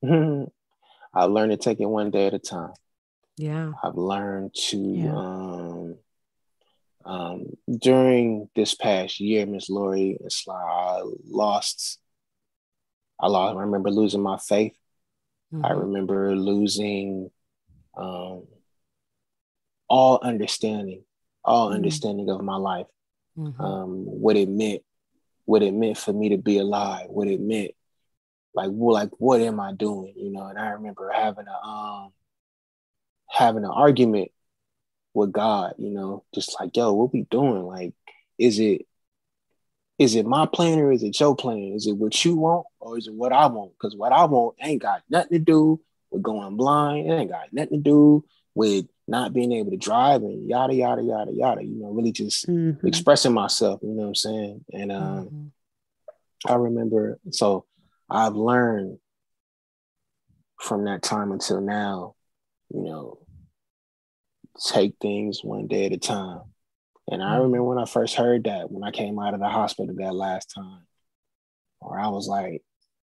learned to take it one day at a time. Yeah. I've learned to during this past year, Miss Lori, it's like I remember losing my faith. I remember losing all understanding of my life. What it meant for me to be alive, what it meant, like what am I doing, you know? And I remember having an argument with God, you know, just like, yo, what we doing? Like, is it my plan or is it your plan? Is it what you want or is it what I want? Because what I want ain't got nothing to do with going blind. It ain't got nothing to do with not being able to drive and yada, yada, yada, yada, you know, really just expressing myself, you know what I'm saying? And I remember, so I've learned from that time until now, you know, take things one day at a time. And I remember when I first heard that, when I came out of the hospital that last time, where I was like,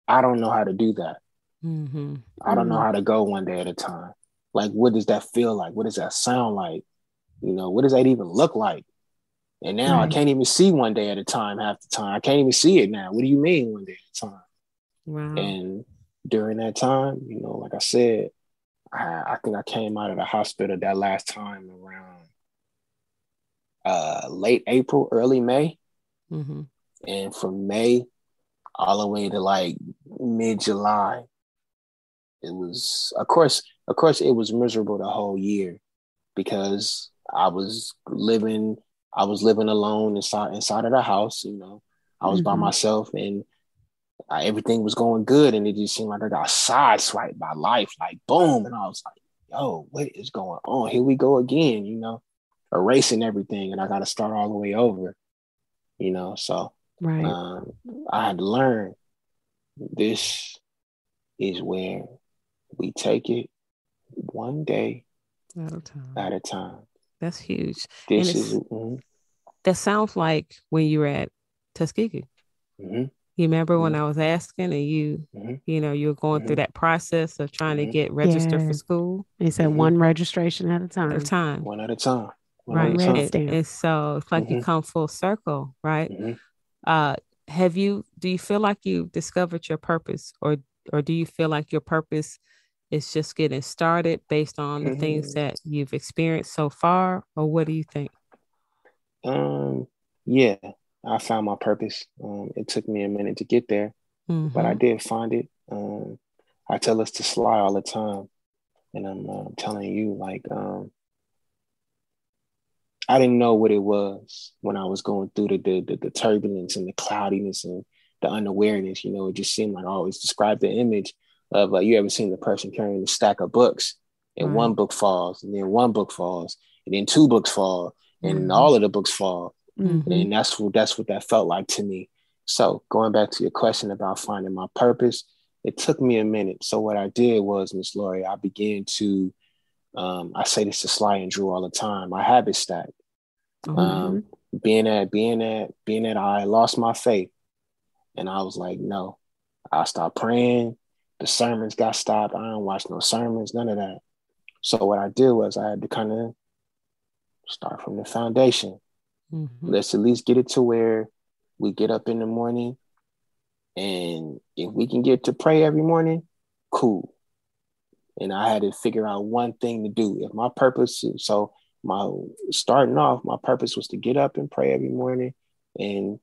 I don't know how to do that. I don't know how to go one day at a time. Like, what does that feel like? What does that sound like? You know, what does that even look like? And now I can't even see one day at a time half the time. I can't even see it now. What do you mean one day at a time? Wow. And during that time, you know, like I said, I think I came out of the hospital that last time around late April, early May. And from May all the way to like mid-July, it was, of course, it was miserable the whole year because I was living alone inside of the house, you know. I was by myself and everything was going good, and it just seemed like I got sideswiped by life, like boom. And I was like, yo, what is going on? Here we go again, you know, erasing everything, and I got to start all the way over, you know. So I had to learn this is where we take it one day at a time. That's huge. This is that sounds like when you were at Tuskegee. You remember when I was asking and you know, you were going through that process of trying to get registered for school? They said one registration at a time. One at a time. Right. And so it's like you come full circle, right? Do you feel like you discovered your purpose, or or do you feel like your purpose is just getting started based on the things that you've experienced so far? Or what do you think? Yeah, I found my purpose. It took me a minute to get there, but I did find it. I tell us to sly all the time, and I'm telling you, like, I didn't know what it was when I was going through the turbulence and the cloudiness and the unawareness. You know, it just seemed like I always described the image of you ever seen the person carrying a stack of books, and one book falls, and then one book falls, and then two books fall, and all of the books fall. And that's what that felt like to me. So going back to your question about finding my purpose, it took me a minute. So what I did was, Miss Lori, I began to, I say this to Sly and Drew all the time, I habit stack. Being that I lost my faith, and I was like, no, I stopped praying. The sermons got stopped. I don't watch no sermons, none of that. So what I did was I had to kind of start from the foundation. Let's at least get it to where we get up in the morning, and if we can get to pray every morning, cool. And I had to figure out one thing to do. If my purpose, so my starting off, my purpose was to get up and pray every morning and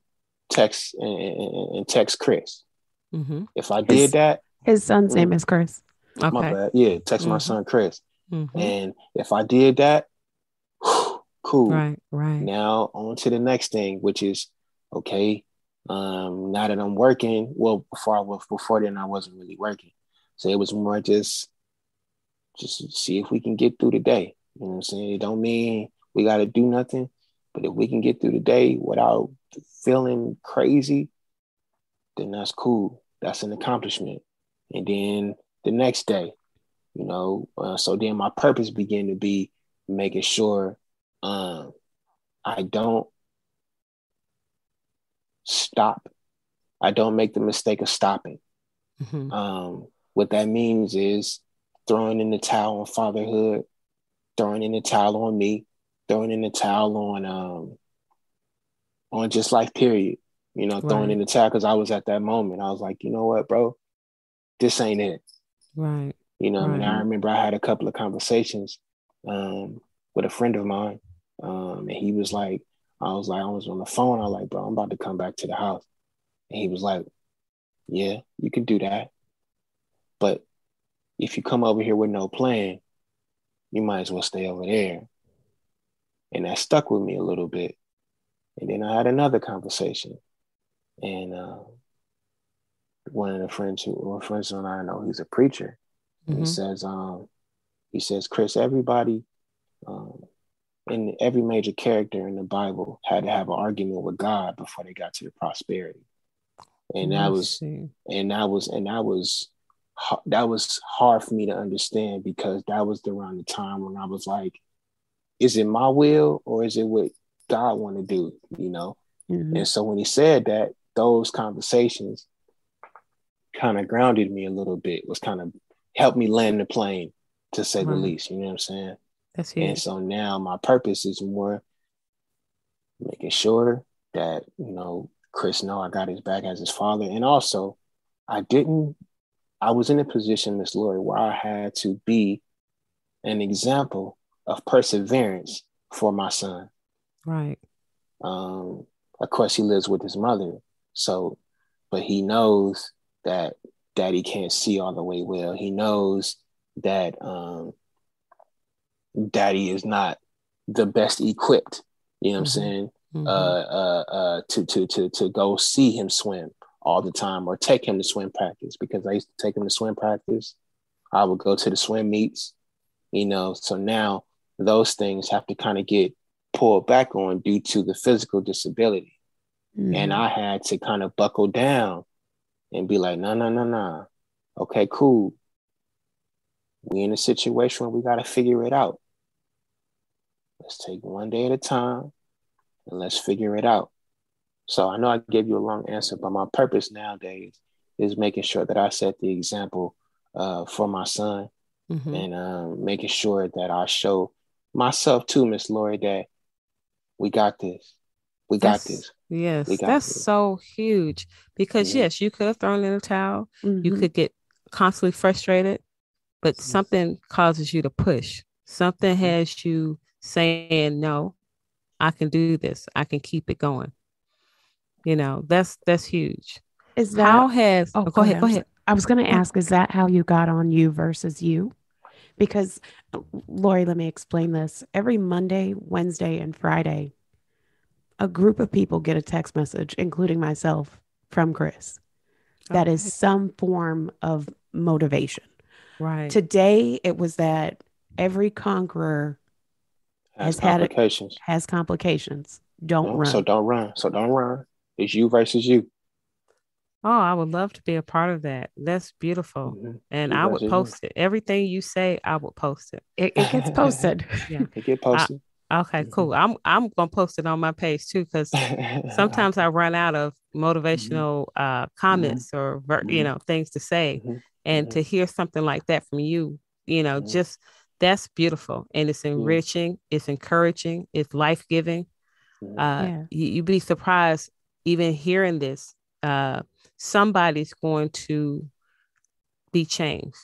text Chris. If I did that, his son's name is Chris. Okay. My bad. Yeah, text my son Chris. And if I did that, cool. Right. Now on to the next thing, which is okay. Now that I'm working, well, before then I wasn't really working, so it was more just see if we can get through the day. You know what I'm saying? It don't mean we got to do nothing, but if we can get through the day without feeling crazy, then that's cool. That's an accomplishment. And then the next day, you know, so then my purpose began to be making sure I don't stop. I don't make the mistake of stopping. What that means is throwing in the towel on fatherhood, throwing in the towel on me, throwing in the towel on just life, period. You know, throwing in the towel because I was at that moment. I was like, you know what, bro, this ain't it. Right. You know, and I remember I had a couple of conversations with a friend of mine, and he was like, I was on the phone. I was like, bro, I'm about to come back to the house. And he was like, yeah, you can do that. But if you come over here with no plan, you might as well stay over there. And that stuck with me a little bit. And then I had another conversation. And one of the friends and I know, he's a preacher. And he says, Chris, everybody in every major character in the Bible had to have an argument with God before they got to the prosperity. And that was hard for me to understand, because that was around the time when I was like, is it my will or is it what God want to do? You know? And so when he said that, those conversations kind of grounded me a little bit, was kind of helped me land the plane, to say the least. You know what I'm saying? That's huge. And so now my purpose is more making sure that, you know, Chris know I got his back as his father. And also I was in a position, Miss Lori, where I had to be an example of perseverance for my son. Right. Of course, he lives with his mother. So, but he knows that daddy can't see all the way well. He knows that daddy is not the best equipped, you know what I'm saying? To go see him swim all the time, or take him to swim practice, because I used to take him to swim practice. I would go to the swim meets, you know. So now those things have to kind of get pulled back on due to the physical disability. And I had to kind of buckle down and be like, no. Okay, cool. We in a situation where we got to figure it out. Let's take one day at a time and let's figure it out. So I know I gave you a long answer, but my purpose nowadays is making sure that I set the example for my son, and making sure that I show myself too, Miss Lori, that we got this. We got this. Yes, that's so huge, because yes, you could have thrown in a towel. You could get constantly frustrated, but something causes you to push. Something has you saying, no, I can do this. I can keep it going. That's huge. Is that, How has, oh, go ahead. Go ahead. I was going to ask, is that how you got on you versus you? Because, Lori, let me explain this. Every Monday, Wednesday, and Friday, a group of people get a text message, including myself, from Chris. That is some form of motivation. Right. Today, it was that every conqueror has complications. Don't run. So don't run. So don't run. It's you versus you. Oh, I would love to be a part of that. That's beautiful. And I would post it. Everything you say, I would post it. It gets posted. Yeah. It get posted. Okay, cool. I'm gonna post it on my page too, because sometimes I run out of motivational comments or things to say, and to hear something like that from you, just that's beautiful, and it's enriching, it's encouraging, it's life giving. You'd be surprised even hearing this. Somebody's going to be changed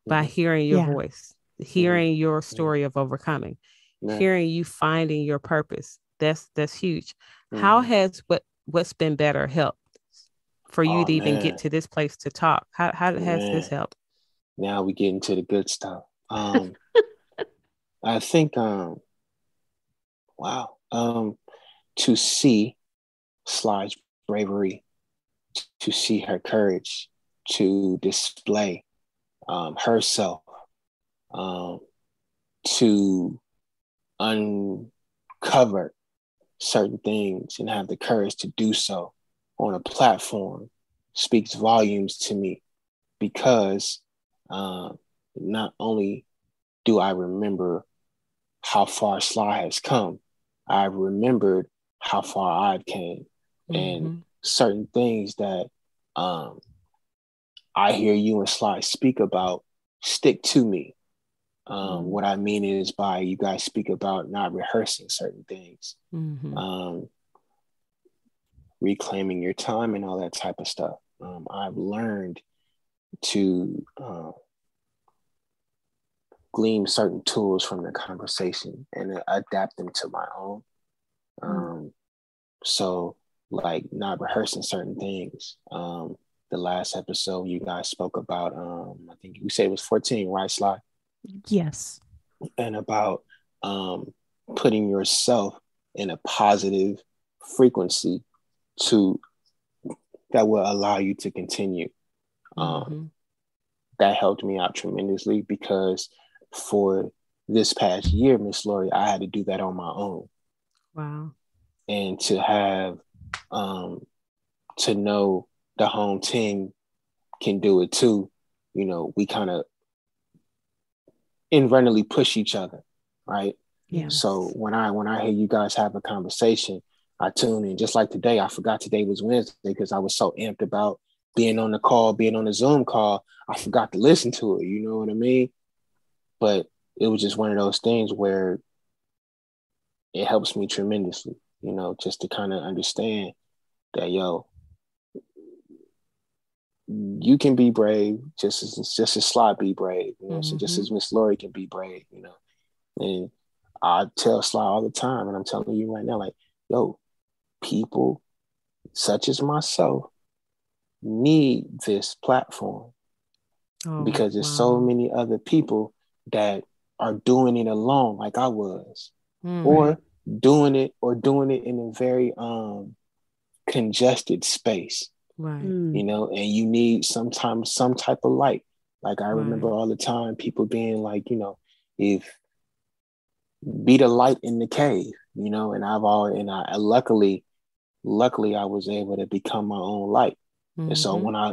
by hearing your voice, hearing your story of overcoming. Hearing you finding your purpose, that's huge. How has what's been better helped for you to even get to this place to talk? How has this helped? Now we get into the good stuff. I think to see Sly's bravery, to see her courage, to display herself, to uncover certain things and have the courage to do so on a platform speaks volumes to me, because not only do I remember how far Sly has come, I've remembered how far I've came, and certain things that I hear you and Sly speak about stick to me. What I mean is, by you guys speak about not rehearsing certain things, reclaiming your time and all that type of stuff. I've learned to glean certain tools from the conversation and adapt them to my own. So like not rehearsing certain things. The last episode you guys spoke about, I think you said it was 14, right, Sly? Yes. And about putting yourself in a positive frequency that will allow you to continue. That helped me out tremendously, because for this past year, Miss Lori, I had to do that on my own. Wow. And to have to know the home team can do it too. We kind of inadvertently push each other, right? Yeah. So when I hear you guys have a conversation, I tune in. Just like today, I forgot today was Wednesday because I was so amped about being on the call, being on the Zoom call. I forgot to listen to it. You know what I mean? But it was just one of those things where it helps me tremendously, just to kind of understand that, you can be brave just as Sly be brave, so just as Miss Lori can be brave, and I tell Sly all the time, and I'm telling you right now, like, people such as myself need this platform, because there's so many other people that are doing it alone, like I was, or doing it in a very congested space. Right. And you need some type of light. Like I remember all the time people being like, if be the light in the cave, and I luckily I was able to become my own light. And so when I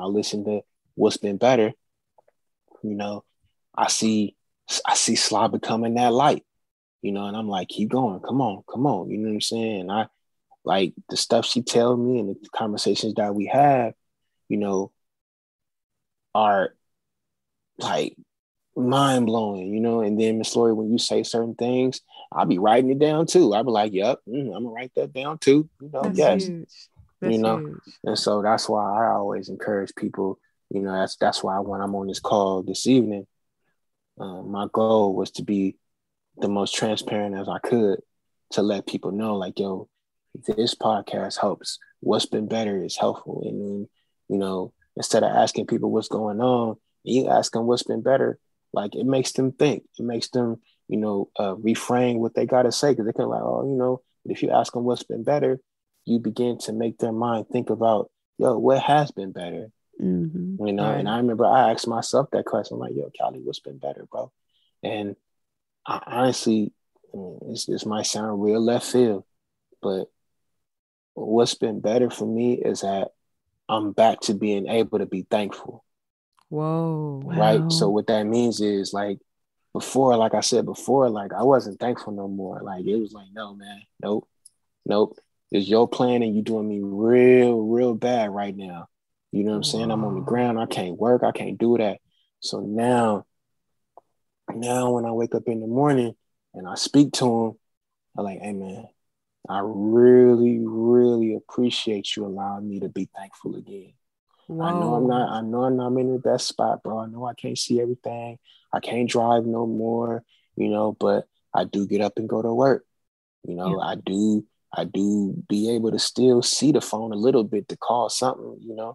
listen to What's Been Better, I see Sly becoming that light, and I'm like, keep going, come on, you know what I'm saying? And I like the stuff she tells me and the conversations that we have, are like mind blowing, and then Miss Lori, when you say certain things, I'll be writing it down too. I'll be like, yep, I'm gonna write that down too. That's yes, huge. That's huge. And so that's why I always encourage people that's why when I'm on this call this evening, my goal was to be the most transparent as I could to let people know, like, yo, this podcast helps. What's been better is helpful. And then, instead of asking people what's going on, you ask them what's been better. Like, it makes them think. It makes them, reframe what they got to say. Because they can like, if you ask them what's been better, you begin to make their mind think about, yo, what has been better? Mm-hmm. Right. And I remember I asked myself that question. I'm like, yo, Callie, what's been better, bro? And I honestly, this might sound real left field, but what's been better for me is that I'm back to being able to be thankful. Whoa. Right. Wow. So what that means is, like, before, like I said before, like, I wasn't thankful no more. Like, it was like, no, man, nope. It's your plan and you doing me real bad right now. You know what I'm saying? I'm on the ground. I can't work. I can't do that. So now when I wake up in the morning and I speak to him, I'm like, hey, man, I really appreciate you allowing me to be thankful again. Whoa. I know I'm not in the best spot, bro. I know I can't see everything. I can't drive no more, but I do get up and go to work. Yeah. I do be able to still see the phone a little bit to call something, Yeah.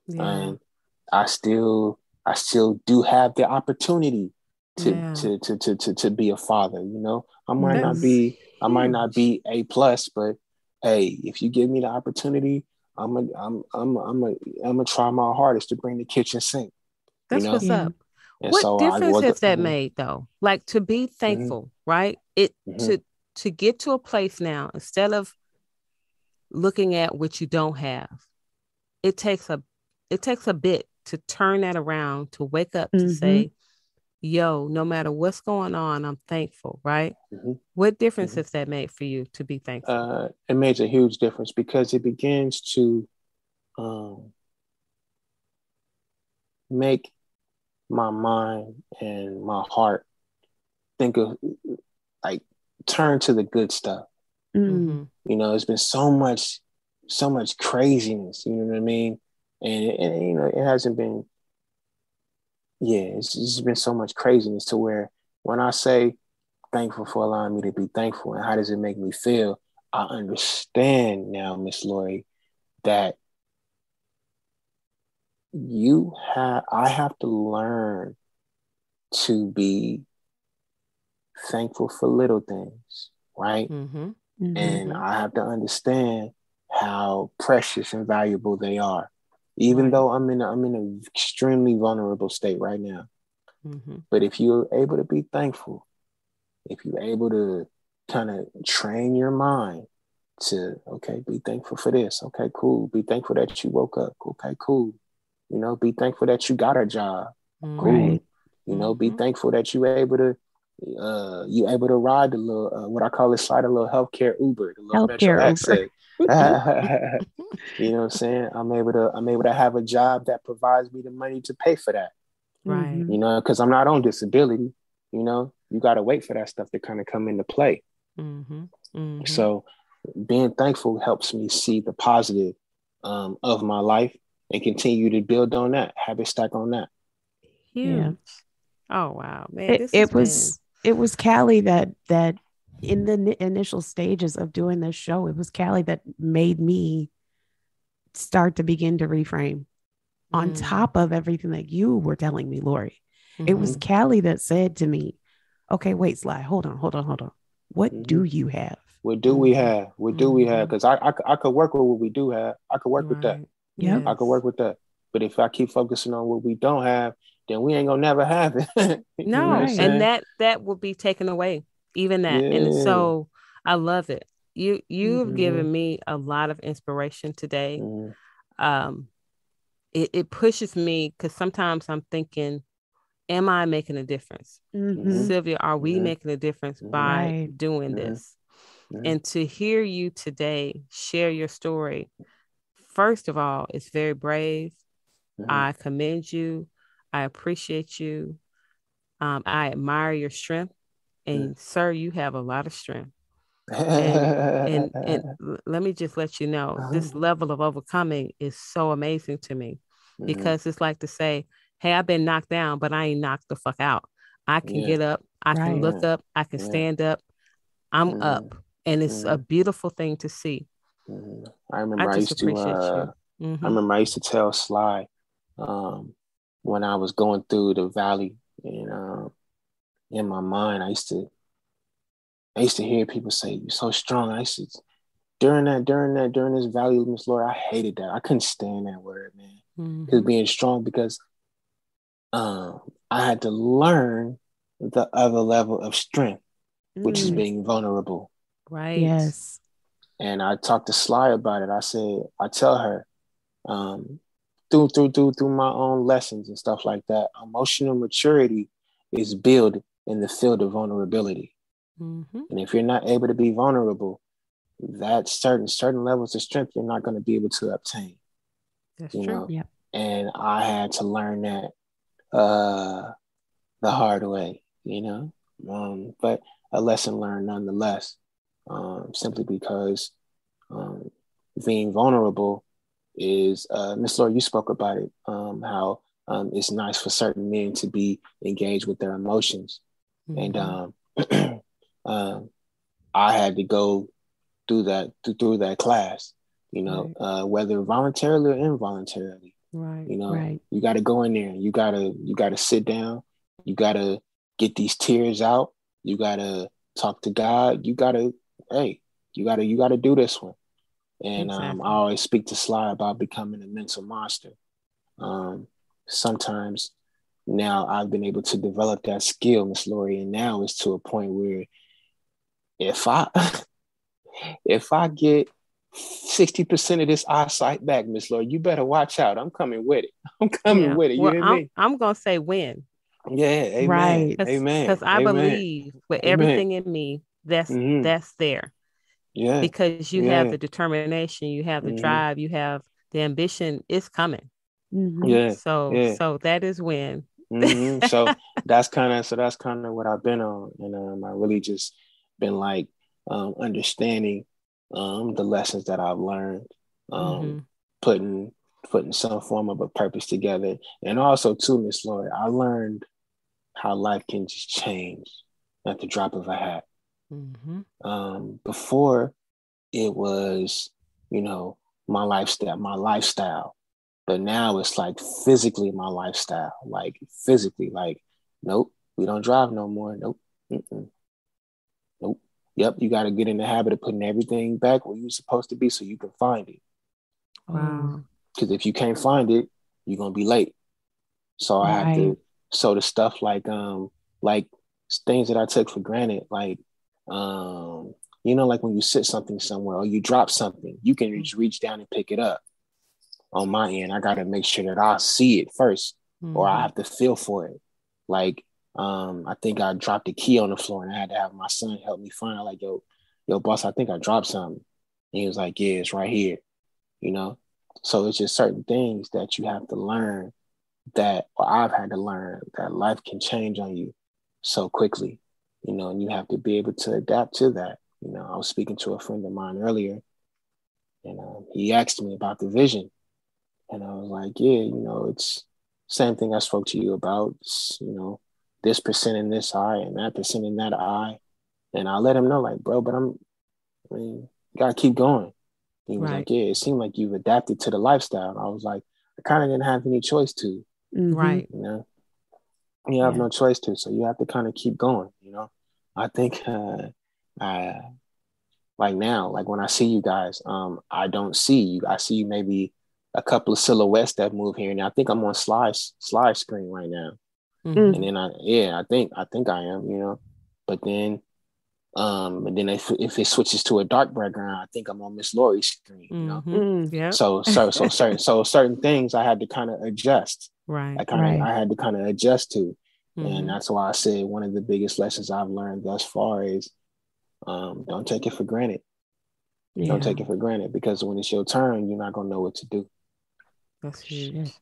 and I still do have the opportunity to be a father. I might not be A+, but hey, if you give me the opportunity, I'm gonna try my hardest to bring the kitchen sink. That's what's Yeah. up. And What so difference has that mhm. made, though? Like, to be thankful, right? To get to a place now, instead of looking at what you don't have, it takes a bit to turn that around, to wake up to say, yo, no matter what's going on, I'm thankful, right? What difference has that made for you to be thankful? It makes a huge difference because it begins to make my mind and my heart think of, like, turn to the good stuff. Mm-hmm. It's been so much craziness, you know what I mean? And it hasn't been, it's just been so much craziness to where when I say thankful for allowing me to be thankful and how does it make me feel, I understand now, Miss Lori, that I have to learn to be thankful for little things, right? And I have to understand how precious and valuable they are, even though I'm in an extremely vulnerable state right now. But if you're able to be thankful, if you're able to kind of train your mind to, okay, be thankful for this. Okay, cool. Be thankful that you woke up. Okay, cool. Be thankful that you got a job. Cool. Right. Be thankful that you able to ride the little what I call it, slide a little healthcare Uber, the little Metro Healthcare Access. You know what I'm saying? I'm able to have a job that provides me the money to pay for that. Right. Because I'm not on disability. You got to wait for that stuff to kind of come into play. So being thankful helps me see the positive of my life and continue to build on that, habit stack on that. Huge. Yeah. Oh, wow, man. It was Callie that in the initial stages of doing this show, it was Callie that made me start to begin to reframe on top of everything that you were telling me, Lori. It was Callie that said to me, okay, wait, Sly, hold on. What do you have? What do we have? What do we have? Because I could work with what we do have. I could work with that. Yeah, I could work with that. But if I keep focusing on what we don't have, then we ain't gonna never have it. No, and that will be taken away. Even that. Yeah. And so I love it. You've given me a lot of inspiration today. It pushes me because sometimes I'm thinking, am I making a difference? Sylvia, are we making a difference by doing this? And to hear you today share your story, first of all, it's very brave. I commend you. I appreciate you. I admire your strength. And sir, you have a lot of strength. And let me just let you know, this level of overcoming is so amazing to me. because it's like to say, hey, I've been knocked down, but I ain't knocked the fuck out. I can get up. I can look up. I can stand up. I'm up. And it's a beautiful thing to see. I remember I used to tell Sly when I was going through the valley, and in my mind, I used to hear people say, "You're so strong." During this valley, Miss Lord, I hated that. I couldn't stand that word, man. Because being strong, because I had to learn the other level of strength, which is being vulnerable. Right. Yes. And I talked to Sly about it. I tell her, through my own lessons and stuff like that, emotional maturity is built in the field of vulnerability. And if you're not able to be vulnerable, that certain levels of strength you're not going to be able to obtain. That's true. Yep. And I had to learn that the hard way, but a lesson learned nonetheless, simply because being vulnerable is, Miss Laura, you spoke about it, how it's nice for certain men to be engaged with their emotions. And I had to go through that class, whether voluntarily or involuntarily. Right. You got to go in there. You got to sit down. You got to get these tears out. You got to talk to God. You got to do this one. And exactly. I always speak to Sly about becoming a mental monster. Sometimes now I've been able to develop that skill, Miss Lori, and now it's to a point where if I get 60% of this eyesight back, Miss Lori, you better watch out. I'm coming with it. With it. You hear me? I'm gonna say when. Yeah, amen. Right. Amen. Because I believe with everything in me, that's there. Yeah. Because you have the determination, you have the drive, you have the ambition. It's coming. Yeah. So that is when. So that's kind of what I've been on, and I really just been like understanding the lessons that I've learned, putting some form of a purpose together, and also too, Miss Lori, I learned how life can just change at the drop of a hat. Before it was, my lifestyle. But now it's like physically my lifestyle, like physically, like, nope, we don't drive no more. Nope. Nope. Yep. You got to get in the habit of putting everything back where you're supposed to be so you can find it. Wow. Because if you can't find it, you're going to be late. So I have to, so the stuff like things that I took for granted, like, like when you sit something somewhere or you drop something, you can just reach down and pick it up. On my end, I got to make sure that I see it first, or I have to feel for it. Like, I think I dropped a key on the floor and I had to have my son help me find it. Like, yo, boss, I think I dropped something. And he was like, yeah, it's right here, So it's just certain things that you have to learn or I've had to learn that life can change on you so quickly, and you have to be able to adapt to that. I was speaking to a friend of mine earlier and he asked me about the vision. And I was like, yeah, it's same thing I spoke to you about, this percent in this eye and that percent in that eye. And I let him know, like, bro, but you got to keep going. He was like, yeah, it seemed like you've adapted to the lifestyle. And I was like, I kind of didn't have any choice to. Right. You have no choice to. So you have to kind of keep going, I think like now, like when I see you guys, I don't see you. I see maybe a couple of silhouettes that move here, and I think I'm on Sly's screen right now. And then I think I am, but then if it switches to a dark background, I think I'm on Miss Lori's screen, Yeah. So certain things I had to kind of adjust. Right. I had to kind of adjust to, and that's why I said one of the biggest lessons I've learned thus far is don't take it for granted. Don't take it for granted, because when it's your turn, you're not gonna know what to do. That's huge.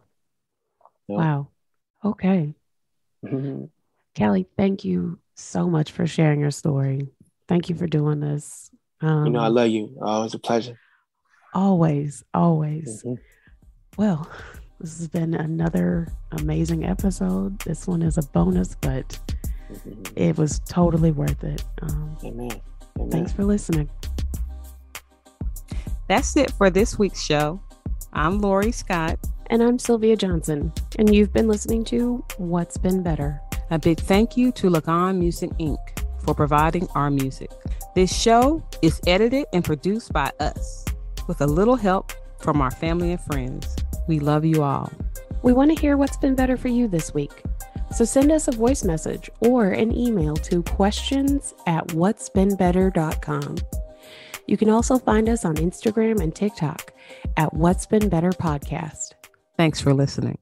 Wow. Okay. Kelly, thank you so much for sharing your story. Thank you for doing this. I love you. Oh, it's a pleasure. Always. Well, This has been another amazing episode. This one is a bonus, but it was totally worth it. Amen. Thanks for listening. That's it for this week's show. I'm Lori Scott. And I'm Sylvia Johnson. And you've been listening to What's Been Better. A big thank you to Lagon Music Inc. for providing our music. This show is edited and produced by us with a little help from our family and friends. We love you all. We want to hear what's been better for you this week. So send us a voice message or an email to questions@whatsbeenbetter.com. You can also find us on Instagram and TikTok at What's Been Better Podcast. Thanks for listening.